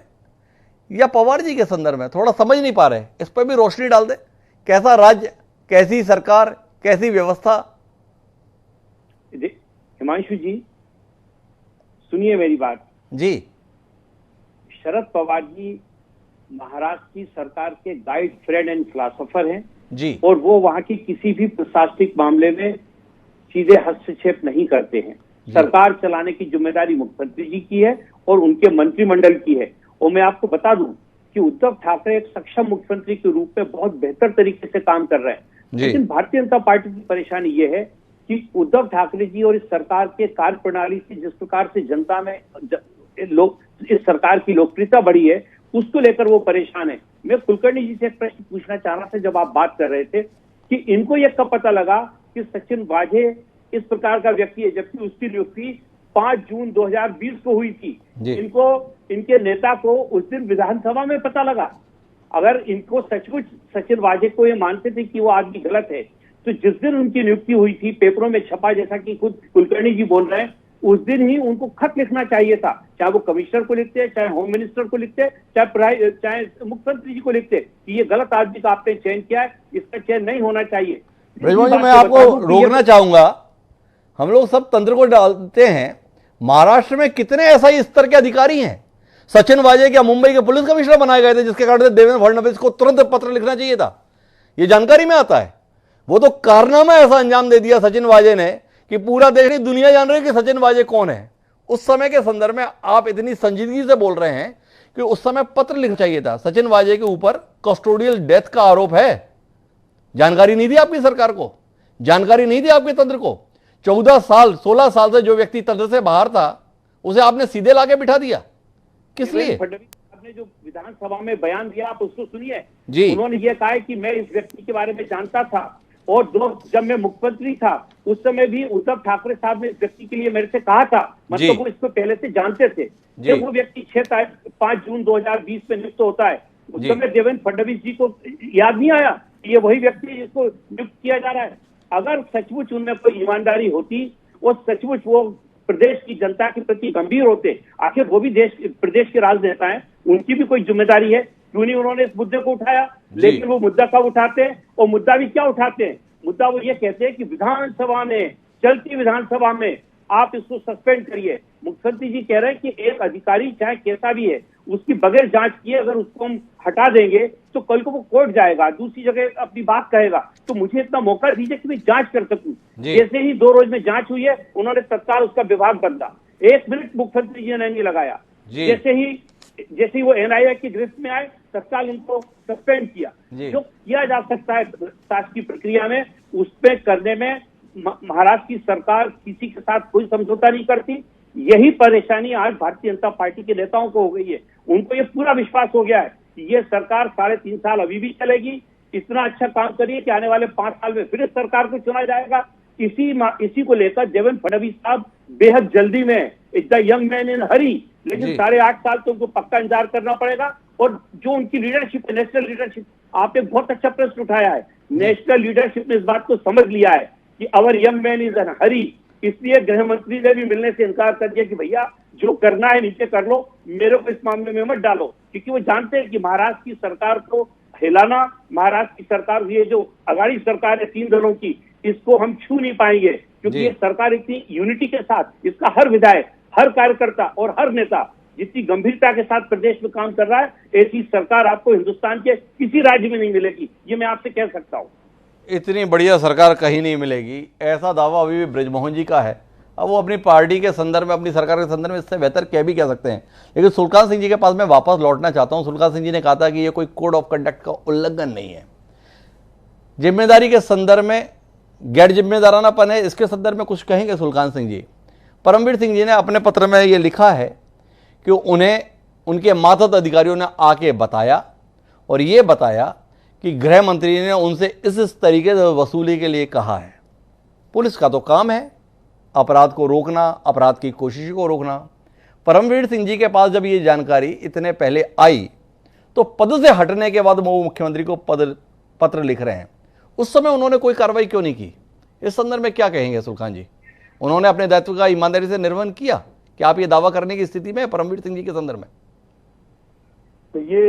या पवार जी के संदर्भ में? थोड़ा समझ नहीं पा रहे, इस पर भी रोशनी डाल दे। कैसा राज्य, कैसी सरकार, कैसी व्यवस्था? हिमांशु जी सुनिए मेरी बात जी। शरद पवार जी महाराष्ट्र की सरकार के गाइड, फ्रेंड एंड फिलोसोफर हैं जी। और वो वहां की किसी भी प्रशासनिक मामले में सीधे हस्तक्षेप नहीं करते हैं। सरकार चलाने की जिम्मेदारी मुख्यमंत्री जी की है और उनके मंत्रिमंडल की है। और मैं आपको बता दूं कि उद्धव ठाकरे एक सक्षम मुख्यमंत्री के रूप में बहुत बेहतर तरीके से काम कर रहे हैं। लेकिन भारतीय जनता पार्टी की परेशानी ये है कि उद्धव ठाकरे जी और इस सरकार के कार्य प्रणाली से जिस प्रकार से जनता में इस सरकार की लोकप्रियता बढ़ी है, उसको लेकर वो परेशान है। मैं कुलकर्णी जी से एक प्रश्न पूछना चाह रहा था जब आप बात कर रहे थे कि इनको यह कब पता लगा कि सचिन वाजे इस प्रकार का व्यक्ति है, जबकि उसकी नियुक्ति 5 जून 2020 को हुई थी। इनको, इनके नेता को उस दिन विधानसभा में पता लगा। अगर इनको सचमुच सचिन वाजे को ये मानते थे कि वो आदमी गलत है, तो जिस दिन उनकी नियुक्ति हुई थी, पेपरों में छपा, जैसा कि खुद कुलकर्णी जी बोल रहे हैं, उस दिन ही उनको खत लिखना चाहिए था। चाहे वो कमिश्नर को लिखते, चाहे होम मिनिस्टर को लिखते, चाहे मुख्यमंत्री जी को लिखते कि ये गलत आदमी का आपने चयन किया है, इसका चयन नहीं होना चाहिए। ब्रजमोहन जी, मैं आपको रोकना चाहूंगा। हम लोग सब तंत्र को डालते हैं। महाराष्ट्र में कितने ऐसा ही स्तर के अधिकारी हैं? सचिन वाजे क्या मुंबई के पुलिस कमिश्नर बनाए गए थे, जिसके कारण देवेंद्र फडणवीस को तुरंत पत्र लिखना चाहिए था? ये जानकारी में आता है। वो तो कारनामा ऐसा अंजाम दे दिया सचिन वाजे ने कि पूरा देश, नहीं दुनिया जान रही है कि सचिन वाजे कौन है। उस समय के संदर्भ में आप इतनी संजीदगी से बोल रहे हैं कि उस समय पत्र लिखना चाहिए था। सचिन वाजे के ऊपर कस्टोडियल डेथ का आरोप है। जानकारी नहीं दी आपकी सरकार को, जानकारी नहीं दी आपके तंत्र को। 14 साल 16 साल से जो व्यक्ति तंत्र से बाहर था, उसे आपने सीधे लाके बिठा दिया। किस लिए? फडणवीस साहब ने जो विधानसभा में बयान दिया, आप उसको सुनिए जी। उन्होंने ये कहा है कि मैं इस व्यक्ति के बारे में जानता था और जब मैं मुख्यमंत्री था उस समय भी उद्धव ठाकरे साहब ने इस व्यक्ति के लिए मेरे से कहा था, मतलब वो इसको पहले से जानते थे। जब वो व्यक्ति 5 जून 2020 में नियुक्त होता है, उस समय देवेंद्र फडणवीस जी को याद नहीं आया कि ये वही व्यक्ति जिसको नियुक्त किया जा रहा है। अगर सचमुच उनमें कोई ईमानदारी होती और सचमुच वो प्रदेश की जनता के प्रति गंभीर होते, आखिर वो भी प्रदेश के राजनेता हैं, उनकी भी कोई जिम्मेदारी है। क्यों नहीं उन्होंने इस मुद्दे को उठाया? लेकिन वो मुद्दा कब उठाते हैं और मुद्दा भी क्या उठाते हैं? मुद्दा वो ये कहते हैं कि विधानसभा में, चलती विधानसभा में आप इसको सस्पेंड करिए। मुख्यमंत्री जी कह रहे हैं कि एक अधिकारी चाहे कैसा भी है, उसकी बगैर जांच किए अगर उसको हम हटा देंगे तो कल को वो कोर्ट जाएगा, दूसरी जगह अपनी बात कहेगा। तो मुझे इतना मौका दीजिए कि मैं जांच कर सकूं। जैसे ही 2 रोज में जांच हुई है, उन्होंने तत्काल उसका विभाग बदला। 1 मिनट मुख्यमंत्री जी ने नहीं लगाया। जैसे ही वो एनआईए की गिरफ्त में आए, तत्काल उनको सस्पेंड किया। जो किया जा सकता है शासकीय प्रक्रिया में, उस पे करने में महाराष्ट्र की सरकार किसी के साथ कोई समझौता नहीं करती। यही परेशानी आज भारतीय जनता पार्टी के नेताओं को हो गई है। उनको ये पूरा विश्वास हो गया है कि ये सरकार 3.5 साल अभी भी चलेगी। इतना अच्छा काम करिए कि आने वाले 5 साल में फिर इस सरकार को चुना जाएगा। इसी को लेकर देवेंद्र फडणवीस साहब बेहद जल्दी में, is the young man in hurry, लेकिन 8.5 साल तो उनको पक्का इंतजार करना पड़ेगा। और जो उनकी लीडरशिप है, नेशनल लीडरशिप, आपने बहुत अच्छा प्रश्न उठाया है। नेशनल लीडरशिप ने इस बात को समझ लिया है कि अवर यंग मैन इज इन हरी। इसलिए गृह मंत्री ने भी मिलने से इनकार कर दिया कि भैया जो करना है नीचे कर लो, मेरे को इस मामले में मत डालो। क्योंकि वो जानते हैं कि महाराष्ट्र की सरकार को हिलाना, महाराष्ट्र की सरकार, ये जो अगाड़ी सरकार है 3 दलों की, इसको हम छू नहीं पाएंगे। क्योंकि ये सरकार इतनी यूनिटी के साथ, इसका हर विधायक, हर कार्यकर्ता और हर नेता जितनी गंभीरता के साथ प्रदेश में काम कर रहा है, ऐसी सरकार आपको हिंदुस्तान के किसी राज्य में नहीं मिलेगी। ये मैं आपसे कह सकता हूँ। इतनी बढ़िया सरकार कहीं नहीं मिलेगी, ऐसा दावा अभी भी ब्रजमोहन जी का है। अब वो अपनी पार्टी के संदर्भ में, अपनी सरकार के संदर्भ में इससे बेहतर क्या भी कह सकते हैं। लेकिन सुल्तान सिंह जी के पास मैं वापस लौटना चाहता हूं। सुल्तान सिंह जी ने कहा था कि ये कोई कोड ऑफ कंडक्ट का उल्लंघन नहीं है। जिम्मेदारी के संदर्भ में गैर जिम्मेदारानापन है, इसके संदर्भ में कुछ कहेंगे सुल्तान सिंह जी? परमवीर सिंह जी ने अपने पत्र में ये लिखा है कि उन्हें उनके मातहत अधिकारियों ने आके बताया और ये बताया कि गृह मंत्री ने उनसे इस तरीके से वसूली के लिए कहा है। पुलिस का तो काम है अपराध को रोकना, अपराध की कोशिश को रोकना। परमवीर सिंह जी के पास जब ये जानकारी इतने पहले आई तो पद से हटने के बाद वो मुख्यमंत्री को पत्र लिख रहे हैं। उस समय उन्होंने कोई कार्रवाई क्यों नहीं की? इस संदर्भ में क्या कहेंगे सुल्तान जी? उन्होंने अपने दायित्व का ईमानदारी से निर्वहन किया? क्या आप ये दावा करने की स्थिति में परमवीर सिंह जी के संदर्भ में? तो ये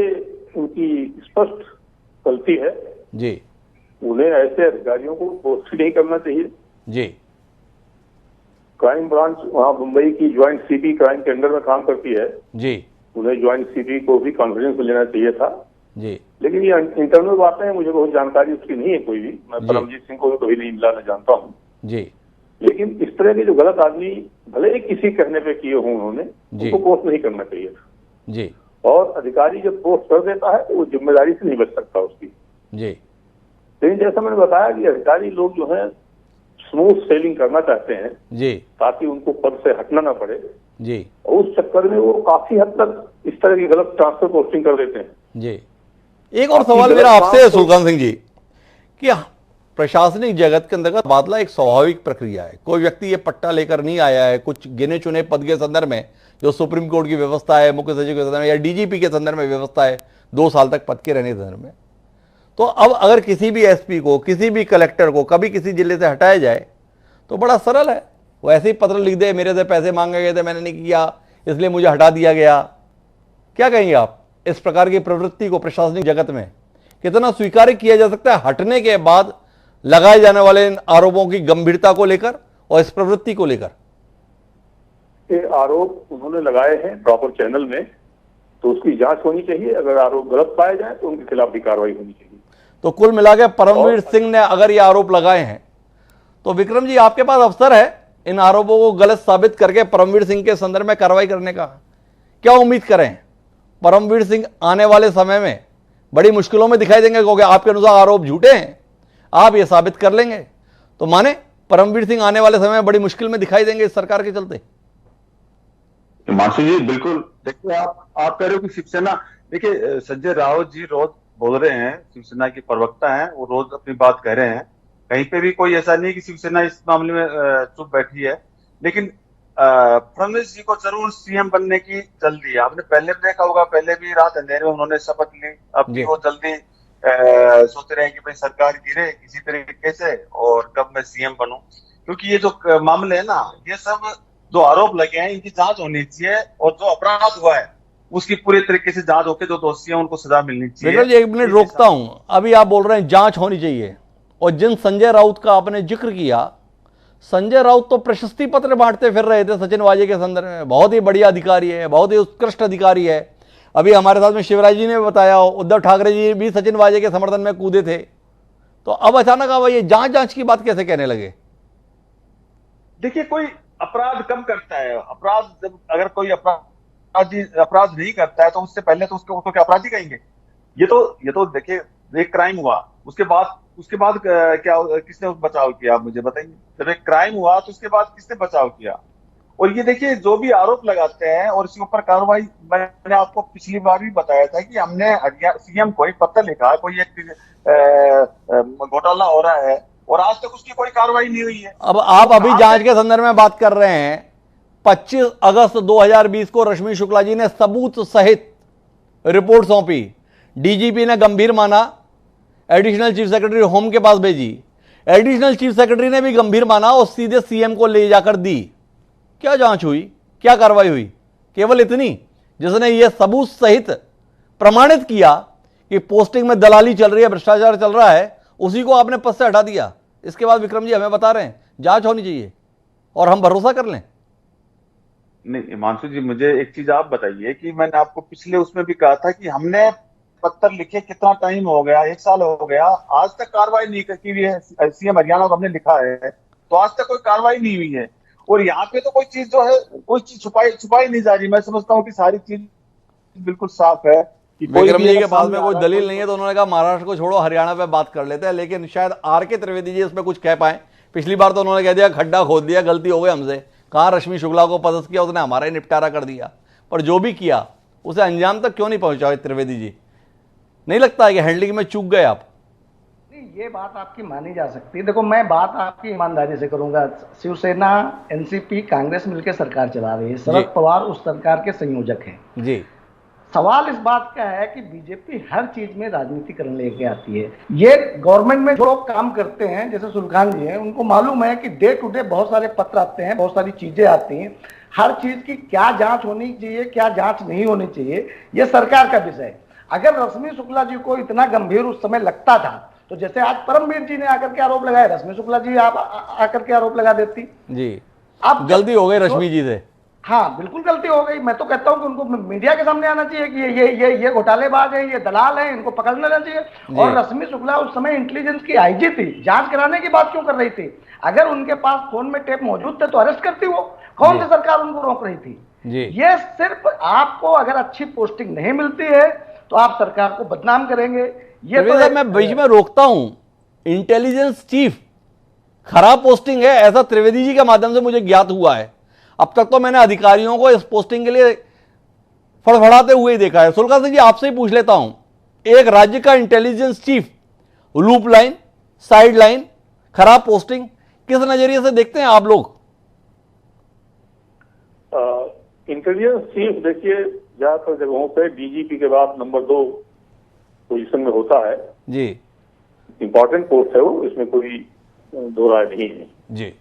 उनकी स्पष्ट गलती है। जी उन्हें ऐसे अधिकारियों को पोस्ट नहीं करना चाहिए। जी क्राइम ब्रांच वहाँ मुंबई की ज्वाइंट सीपी क्राइम के अंडर में काम करती है, जी उन्हें ज्वाइंट सीपी को भी कॉन्फिडेंस में लेना चाहिए था। जी लेकिन ये इंटरनल बातें हैं, मुझे बहुत जानकारी उसकी नहीं है कोई भी। मैं जी। परमजीत सिंह को भी कभी नहीं मिला, मैं जानता हूँ। जी लेकिन इस तरह के जो गलत आदमी भले ही किसी कहने पे किए हों उन्होंने, जी। उनको पोस्ट नहीं करना चाहिए था। जी और अधिकारी जब पोस्ट कर देता है तो वो जिम्मेदारी से नहीं बच सकता उसकी। जी लेकिन जैसा मैंने बताया कि अधिकारी लोग जो है स्मूथ सेलिंग करना चाहते हैं जी ताकि उनको पद से हटना ना पड़े, जी और उस चक्कर में वो काफी हद तक इस तरह की गलत ट्रांसफर पोस्टिंग कर देते हैं। जी। एक और सवाल मेरा आपसे है सुल्तान सिंह जी, कि प्रशासनिक जगत के अंतर्गत तबादला एक स्वाभाविक प्रक्रिया है। कोई व्यक्ति ये पट्टा लेकर नहीं आया है कुछ गिने चुने पद के संदर्भ में, जो सुप्रीम कोर्ट की व्यवस्था है, मुख्य सचिव के संदर्भ में या डीजीपी के संदर्भ में व्यवस्था है 2 साल तक पद के रहने के संदर्भ में। तो अब अगर किसी भी एसपी को, किसी भी कलेक्टर को कभी किसी जिले से हटाया जाए तो बड़ा सरल है, वो ऐसे ही पत्र लिख दे, मेरे से पैसे मांगे गए थे, मैंने नहीं किया इसलिए मुझे हटा दिया गया। क्या कहेंगे आप इस प्रकार की प्रवृत्ति को प्रशासनिक जगत में कितना स्वीकार्य किया जा सकता है हटने के बाद लगाए जाने वाले इन आरोपों की गंभीरता को लेकर और इस प्रवृत्ति को लेकर? ये आरोप उन्होंने लगाए हैं प्रॉपर चैनल में, तो उसकी जांच होनी चाहिए। अगर आरोप गलत पाए जाए तो उनके खिलाफ भी कार्रवाई होनी चाहिए। तो कुल मिलाकर परमवीर सिंह ने अगर ये आरोप लगाए हैं तो विक्रम जी आपके पास अवसर है इन आरोपों को गलत साबित करके परमवीर सिंह के संदर्भ में कार्रवाई करने का। क्या उम्मीद करें? परमवीर सिंह आने वाले समय में बड़ी मुश्किलों में दिखाई देंगे, क्योंकि आपके अनुसार आरोप झूठे हैं, आप ये साबित कर लेंगे तो माने परमवीर सिंह आने वाले समय में बड़ी मुश्किल में दिखाई देंगे इस सरकार के चलते। हिमांशु जी बिल्कुल, देखिए आप कह रहे हो कि शिवसेना, देखिए संजय राउत जी रोज बोल रहे हैं, शिवसेना के प्रवक्ता हैं, वो रोज अपनी बात कह रहे हैं। कहीं पे भी कोई ऐसा नहीं कि शिवसेना इस मामले में चुप बैठी है। लेकिन फडणवीस जी को जरूर सीएम बनने की जल्दी है। आपने पहले भी देखा होगा, पहले भी रात अंधेरे में उन्होंने शपथ ली, अब भी वो जल्दी सोच रहे हैं कि भाई सरकार गिरे किसी तरीके से और कब मैं सीएम बनूं। क्योंकि ये जो मामले है ना, ये सब जो आरोप लगे हैं इनकी जांच होनी चाहिए, और जो अपराध हुआ है उसकी पूरी तरीके से जांच होकर जो दोषी है उनको सजा मिलनी चाहिए। 1 मिनट रोकता हूं। अभी आप बोल रहे हैं जांच होनी चाहिए, और जिन संजय राउत का आपने जिक्र किया, संजय राउत तो प्रशस्ति पत्र बांटते फिर रहे थे सचिन वाजे के संदर्भ में। बहुत ही बढ़िया अधिकारी है, बहुत ही उत्कृष्ट अधिकारी है। अभी हमारे साथ में शिवराज जी ने बताया, उद्धव ठाकरे जी भी सचिन वाजे के समर्थन में कूदे थे। तो अब अचानक अब ये जांच की बात कैसे कहने लगे? देखिए, कोई अपराध कम करता है, अपराध जब अगर कोई अपराध नहीं करता है तो उससे पहले तो उसको क्या अपराधी कहेंगे? ये तो देखिए, एक क्राइम हुआ, उसके बाद क्या किसने बचाव किया, आप मुझे बताइए। जब एक क्राइम हुआ तो उसके बाद किसने बचाव किया? और ये देखिए, जो भी आरोप लगाते हैं और इसके ऊपर कार्रवाई, मैंने आपको पिछली बार भी बताया था कि हमने सीएम को एक पत्र लिखा, कोई एक घोटाला हो रहा है और आज तक उसकी कोई कार्रवाई नहीं हुई है। अब आप अभी जांच के संदर्भ में बात कर रहे हैं। 25 अगस्त 2020 को रश्मि शुक्ला जी ने सबूत सहित रिपोर्ट सौंपी, डीजीपी ने गंभीर माना, एडिशनल चीफ सेक्रेटरी होम के पास भेजी, एडिशनल चीफ सेक्रेटरी ने भी गंभीर माना और सीधे सीएम को ले जाकर दी। क्या जांच हुई, क्या कार्रवाई हुई? केवल इतनी, जिसने यह सबूत सहित प्रमाणित किया कि पोस्टिंग में दलाली चल रही है, भ्रष्टाचार चल रहा है, उसी को आपने पद से हटा दिया। इसके बाद विक्रम जी हमें बता रहे हैं जांच होनी चाहिए और हम भरोसा कर लें। नहीं हिमांशु जी, मुझे एक चीज आप बताइए कि मैंने आपको पिछले उसमें भी कहा था कि हमने पत्र लिखे कितना टाइम हो गया, 1 साल हो गया, आज तक कार्रवाई नहीं की हुई है। सीएम हरियाणा को हमने लिखा है तो आज तक कोई कार्रवाई नहीं हुई है। और यहाँ पे तो कोई चीज जो है, कोई चीज छुपाई नहीं जा रही। मैं समझता हूँ कि सारी चीज बिल्कुल साफ है। विक्रम जी के पास में कोई दलील नहीं है तो उन्होंने कहा महाराष्ट्र को छोड़ो, हरियाणा पे बात कर लेते हैं। लेकिन शायद आर.के. त्रिवेदी जी इसमें कुछ कह पाए। पिछली बार तो उन्होंने कह दिया खड्डा खोद दिया, गलती हो गई हमसे। कहाँ रश्मि शुक्ला को पदस्थ किया, उसने हमारा ही निपटारा कर दिया। पर जो भी किया उसे अंजाम तक क्यों नहीं पहुंचाए त्रिवेदी जी? नहीं लगता है कि हैंडलिंग में चूक गए आप? ये बात आपकी मानी जा सकती है। देखो, मैं बात आपकी ईमानदारी से करूंगा। शिवसेना, एनसीपी, कांग्रेस मिलकर सरकार चला रही है। शरद पवार उस सरकार के संयोजक हैं जी। सवाल इस बात का है कि बीजेपी हर चीज में राजनीतिकरण लेके आती है। ये गवर्नमेंट में जो लोग काम करते हैं, जैसे सुल्तान जी हैं, उनको मालूम है कि डे टू डे बहुत सारे पत्र आते हैं, बहुत सारी चीजें आती हैं। हर चीज की क्या जांच होनी चाहिए, क्या जांच नहीं होनी चाहिए, ये सरकार का विषय है। अगर रश्मि शुक्ला जी को इतना गंभीर उस समय लगता था, तो जैसे आज परमवीर जी ने आकर के आरोप लगाया, रश्मि शुक्ला जी आप आकर के आरोप लगा देती जी। अब गलती हो गई रश्मि जी से। हाँ, बिल्कुल गलती हो गई। मैं तो कहता हूं कि उनको मीडिया के सामने आना चाहिए कि ये घोटालेबाज है, ये दलाल है, इनको पकड़ लेना चाहिए। और रश्मि शुक्ला उस समय इंटेलिजेंस की आईजी थी, जांच कराने की बात क्यों कर रही थी? अगर उनके पास फोन में टेप मौजूद थे तो अरेस्ट करती वो। कौन सी सरकार उनको रोक रही थी? ये सिर्फ आपको अगर अच्छी पोस्टिंग नहीं मिलती है तो आप सरकार को बदनाम करेंगे। ये तो मैं बीच में रोकता हूं, इंटेलिजेंस चीफ खराब पोस्टिंग है ऐसा त्रिवेदी जी के माध्यम से मुझे ज्ञात हुआ है। अब तक तो मैंने अधिकारियों को इस पोस्टिंग के लिए फड़फड़ाते हुए ही देखा है। सुलका सिंह जी, आपसे ही पूछ लेता हूं, एक राज्य का intelligence chief, loop line, side line, खराब पोस्टिंग, किस नजरिए से देखते हैं आप लोग? इंटेलिजेंस चीफ देखिए ज्यादातर जगहों पे डीजीपी के बाद नंबर 2 पोजीशन में होता है जी। इंपॉर्टेंट पोस्ट है वो, इसमें कोई दो राय नहीं है जी।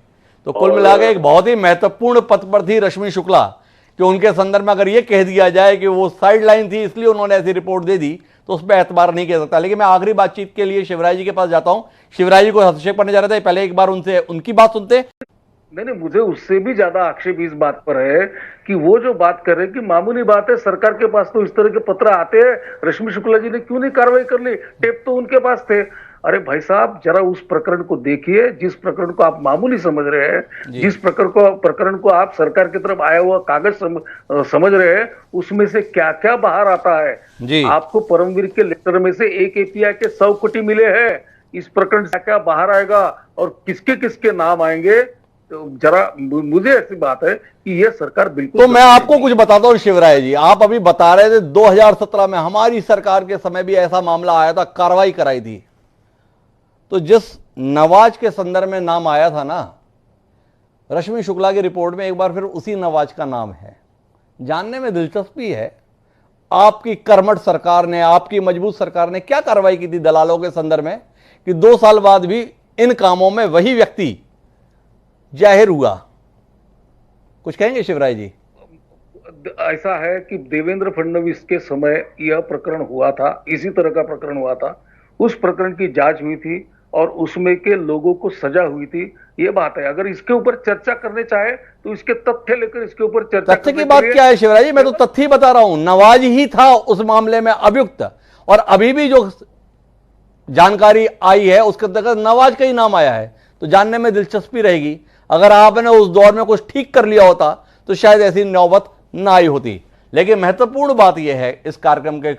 तो कुल मिलाकर एक बहुत ही महत्वपूर्ण पद पर थी रश्मि शुक्ला कि उनके संदर्भ में अगर ये कह दिया जाए कि वो साइड लाइन थी इसलिए उन्होंने ऐसी रिपोर्ट दे दी तो उस पर एतबार नहीं किया सकता। लेकिन मैं आखिरी बातचीत के लिए शिवराज जी के पास जाता हूं। शिवराज जी को हस्तक्षेप करने जा रहे थे, पहले एक बार उनसे उनकी बात सुनते। नहीं, मुझे उससे भी ज्यादा आक्षेप इस बात पर है कि वो जो बात कर रहे हैं कि मामूली बात है, सरकार के पास तो इस तरह के पत्र आते हैं, रश्मि शुक्ला जी ने क्यों नहीं कार्रवाई कर ली? टेप तो उनके पास थे। अरे भाई साहब, जरा उस प्रकरण को देखिए जिस प्रकरण को आप मामूली समझ रहे हैं, जिस प्रकरण को आप सरकार की तरफ आया हुआ कागज समझ रहे हैं, उसमें से क्या क्या बाहर आता है जी। आपको परमवीर के लेटर में से एक एपीआई के 100 कोटी मिले हैं। इस प्रकरण से क्या बाहर आएगा और किसके किसके नाम आएंगे? तो जरा मुझे ऐसी बात है कि यह सरकार बिल्कुल। तो मैं आपको कुछ बताता हूं शिवराज जी, आप अभी बता रहे थे 2017 में हमारी सरकार के समय भी ऐसा मामला आया था, कार्रवाई कराई थी। तो जिस नवाज के संदर्भ में नाम आया था ना, रश्मि शुक्ला की रिपोर्ट में एक बार फिर उसी नवाज का नाम है। जानने में दिलचस्पी है, आपकी कर्मठ सरकार ने, आपकी मजबूत सरकार ने क्या कार्रवाई की थी दलालों के संदर्भ में कि 2 साल बाद भी इन कामों में वही व्यक्ति जाहिर हुआ? कुछ कहेंगे शिवराज जी? ऐसा है कि देवेंद्र फडणवीस के समय यह प्रकरण हुआ था, इसी तरह का प्रकरण हुआ था। उस प्रकरण की जांच हुई थी और उसमें के लोगों को सजा हुई थी। ये बात है, अगर इसके ऊपर चर्चा करने चाहे तो इसके तथ्य लेकर इसके ऊपर चर्चा। तथ्य की बात क्या है शिवराज जी? मैं तो तथ्य ही बता रहा हूं। नवाज ही था उस मामले में अभियुक्त, और अभी भी जो जानकारी आई है उसके तहत नवाज का ही नाम आया है। तो जानने में दिलचस्पी रहेगी, अगर आपने उस दौर में कुछ ठीक कर लिया होता तो शायद ऐसी नौबत ना आई होती। लेकिन महत्वपूर्ण बात यह है इस कार्यक्रम के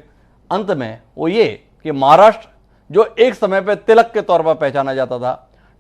अंत में, वो ये कि महाराष्ट्र जो एक समय पर तिलक के तौर पर पहचाना जाता था,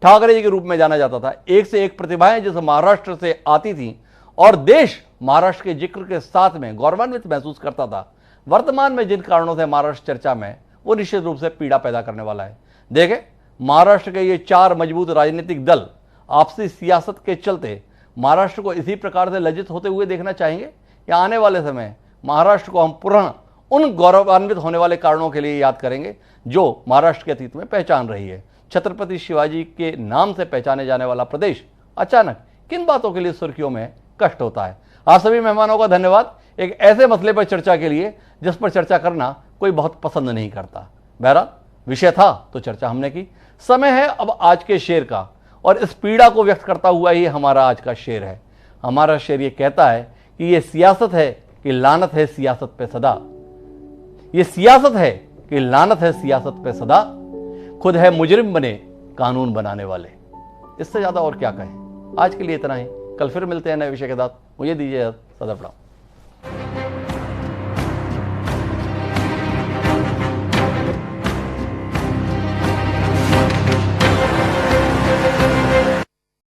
ठाकरे जी के रूप में जाना जाता था, एक से एक प्रतिभाएं जिस महाराष्ट्र से आती थी और देश महाराष्ट्र के जिक्र के साथ में गौरवान्वित महसूस करता था, वर्तमान में जिन कारणों से महाराष्ट्र चर्चा में, वो निश्चित रूप से पीड़ा पैदा करने वाला है। देखें, महाराष्ट्र के ये 4 मजबूत राजनीतिक दल आपसी सियासत के चलते महाराष्ट्र को इसी प्रकार से लज्जित होते हुए देखना चाहेंगे, या आने वाले समय महाराष्ट्र को हम पुनः उन गौरवान्वित होने वाले कारणों के लिए याद करेंगे जो महाराष्ट्र के अतीत में पहचान रही है? छत्रपति शिवाजी के नाम से पहचाने जाने वाला प्रदेश अचानक किन बातों के लिए सुर्खियों में कष्ट होता है? आप सभी मेहमानों का धन्यवाद एक ऐसे मसले पर चर्चा के लिए जिस पर चर्चा करना कोई बहुत पसंद नहीं करता। बहरहाल विषय था तो चर्चा हमने की। समय है अब आज के शेर का, और इस पीड़ा को व्यक्त करता हुआ ही हमारा आज का शेर है। हमारा शेर ये कहता है कि ये सियासत है कि लानत है सियासत पे सदा। ये सियासत है कि लानत है सियासत पे सदा, खुद है मुजरिम बने कानून बनाने वाले। इससे ज्यादा और क्या कहें? आज के लिए इतना ही, कल फिर मिलते हैं नए विषय के साथ। मुझे दीजिए सदा प्रणाम।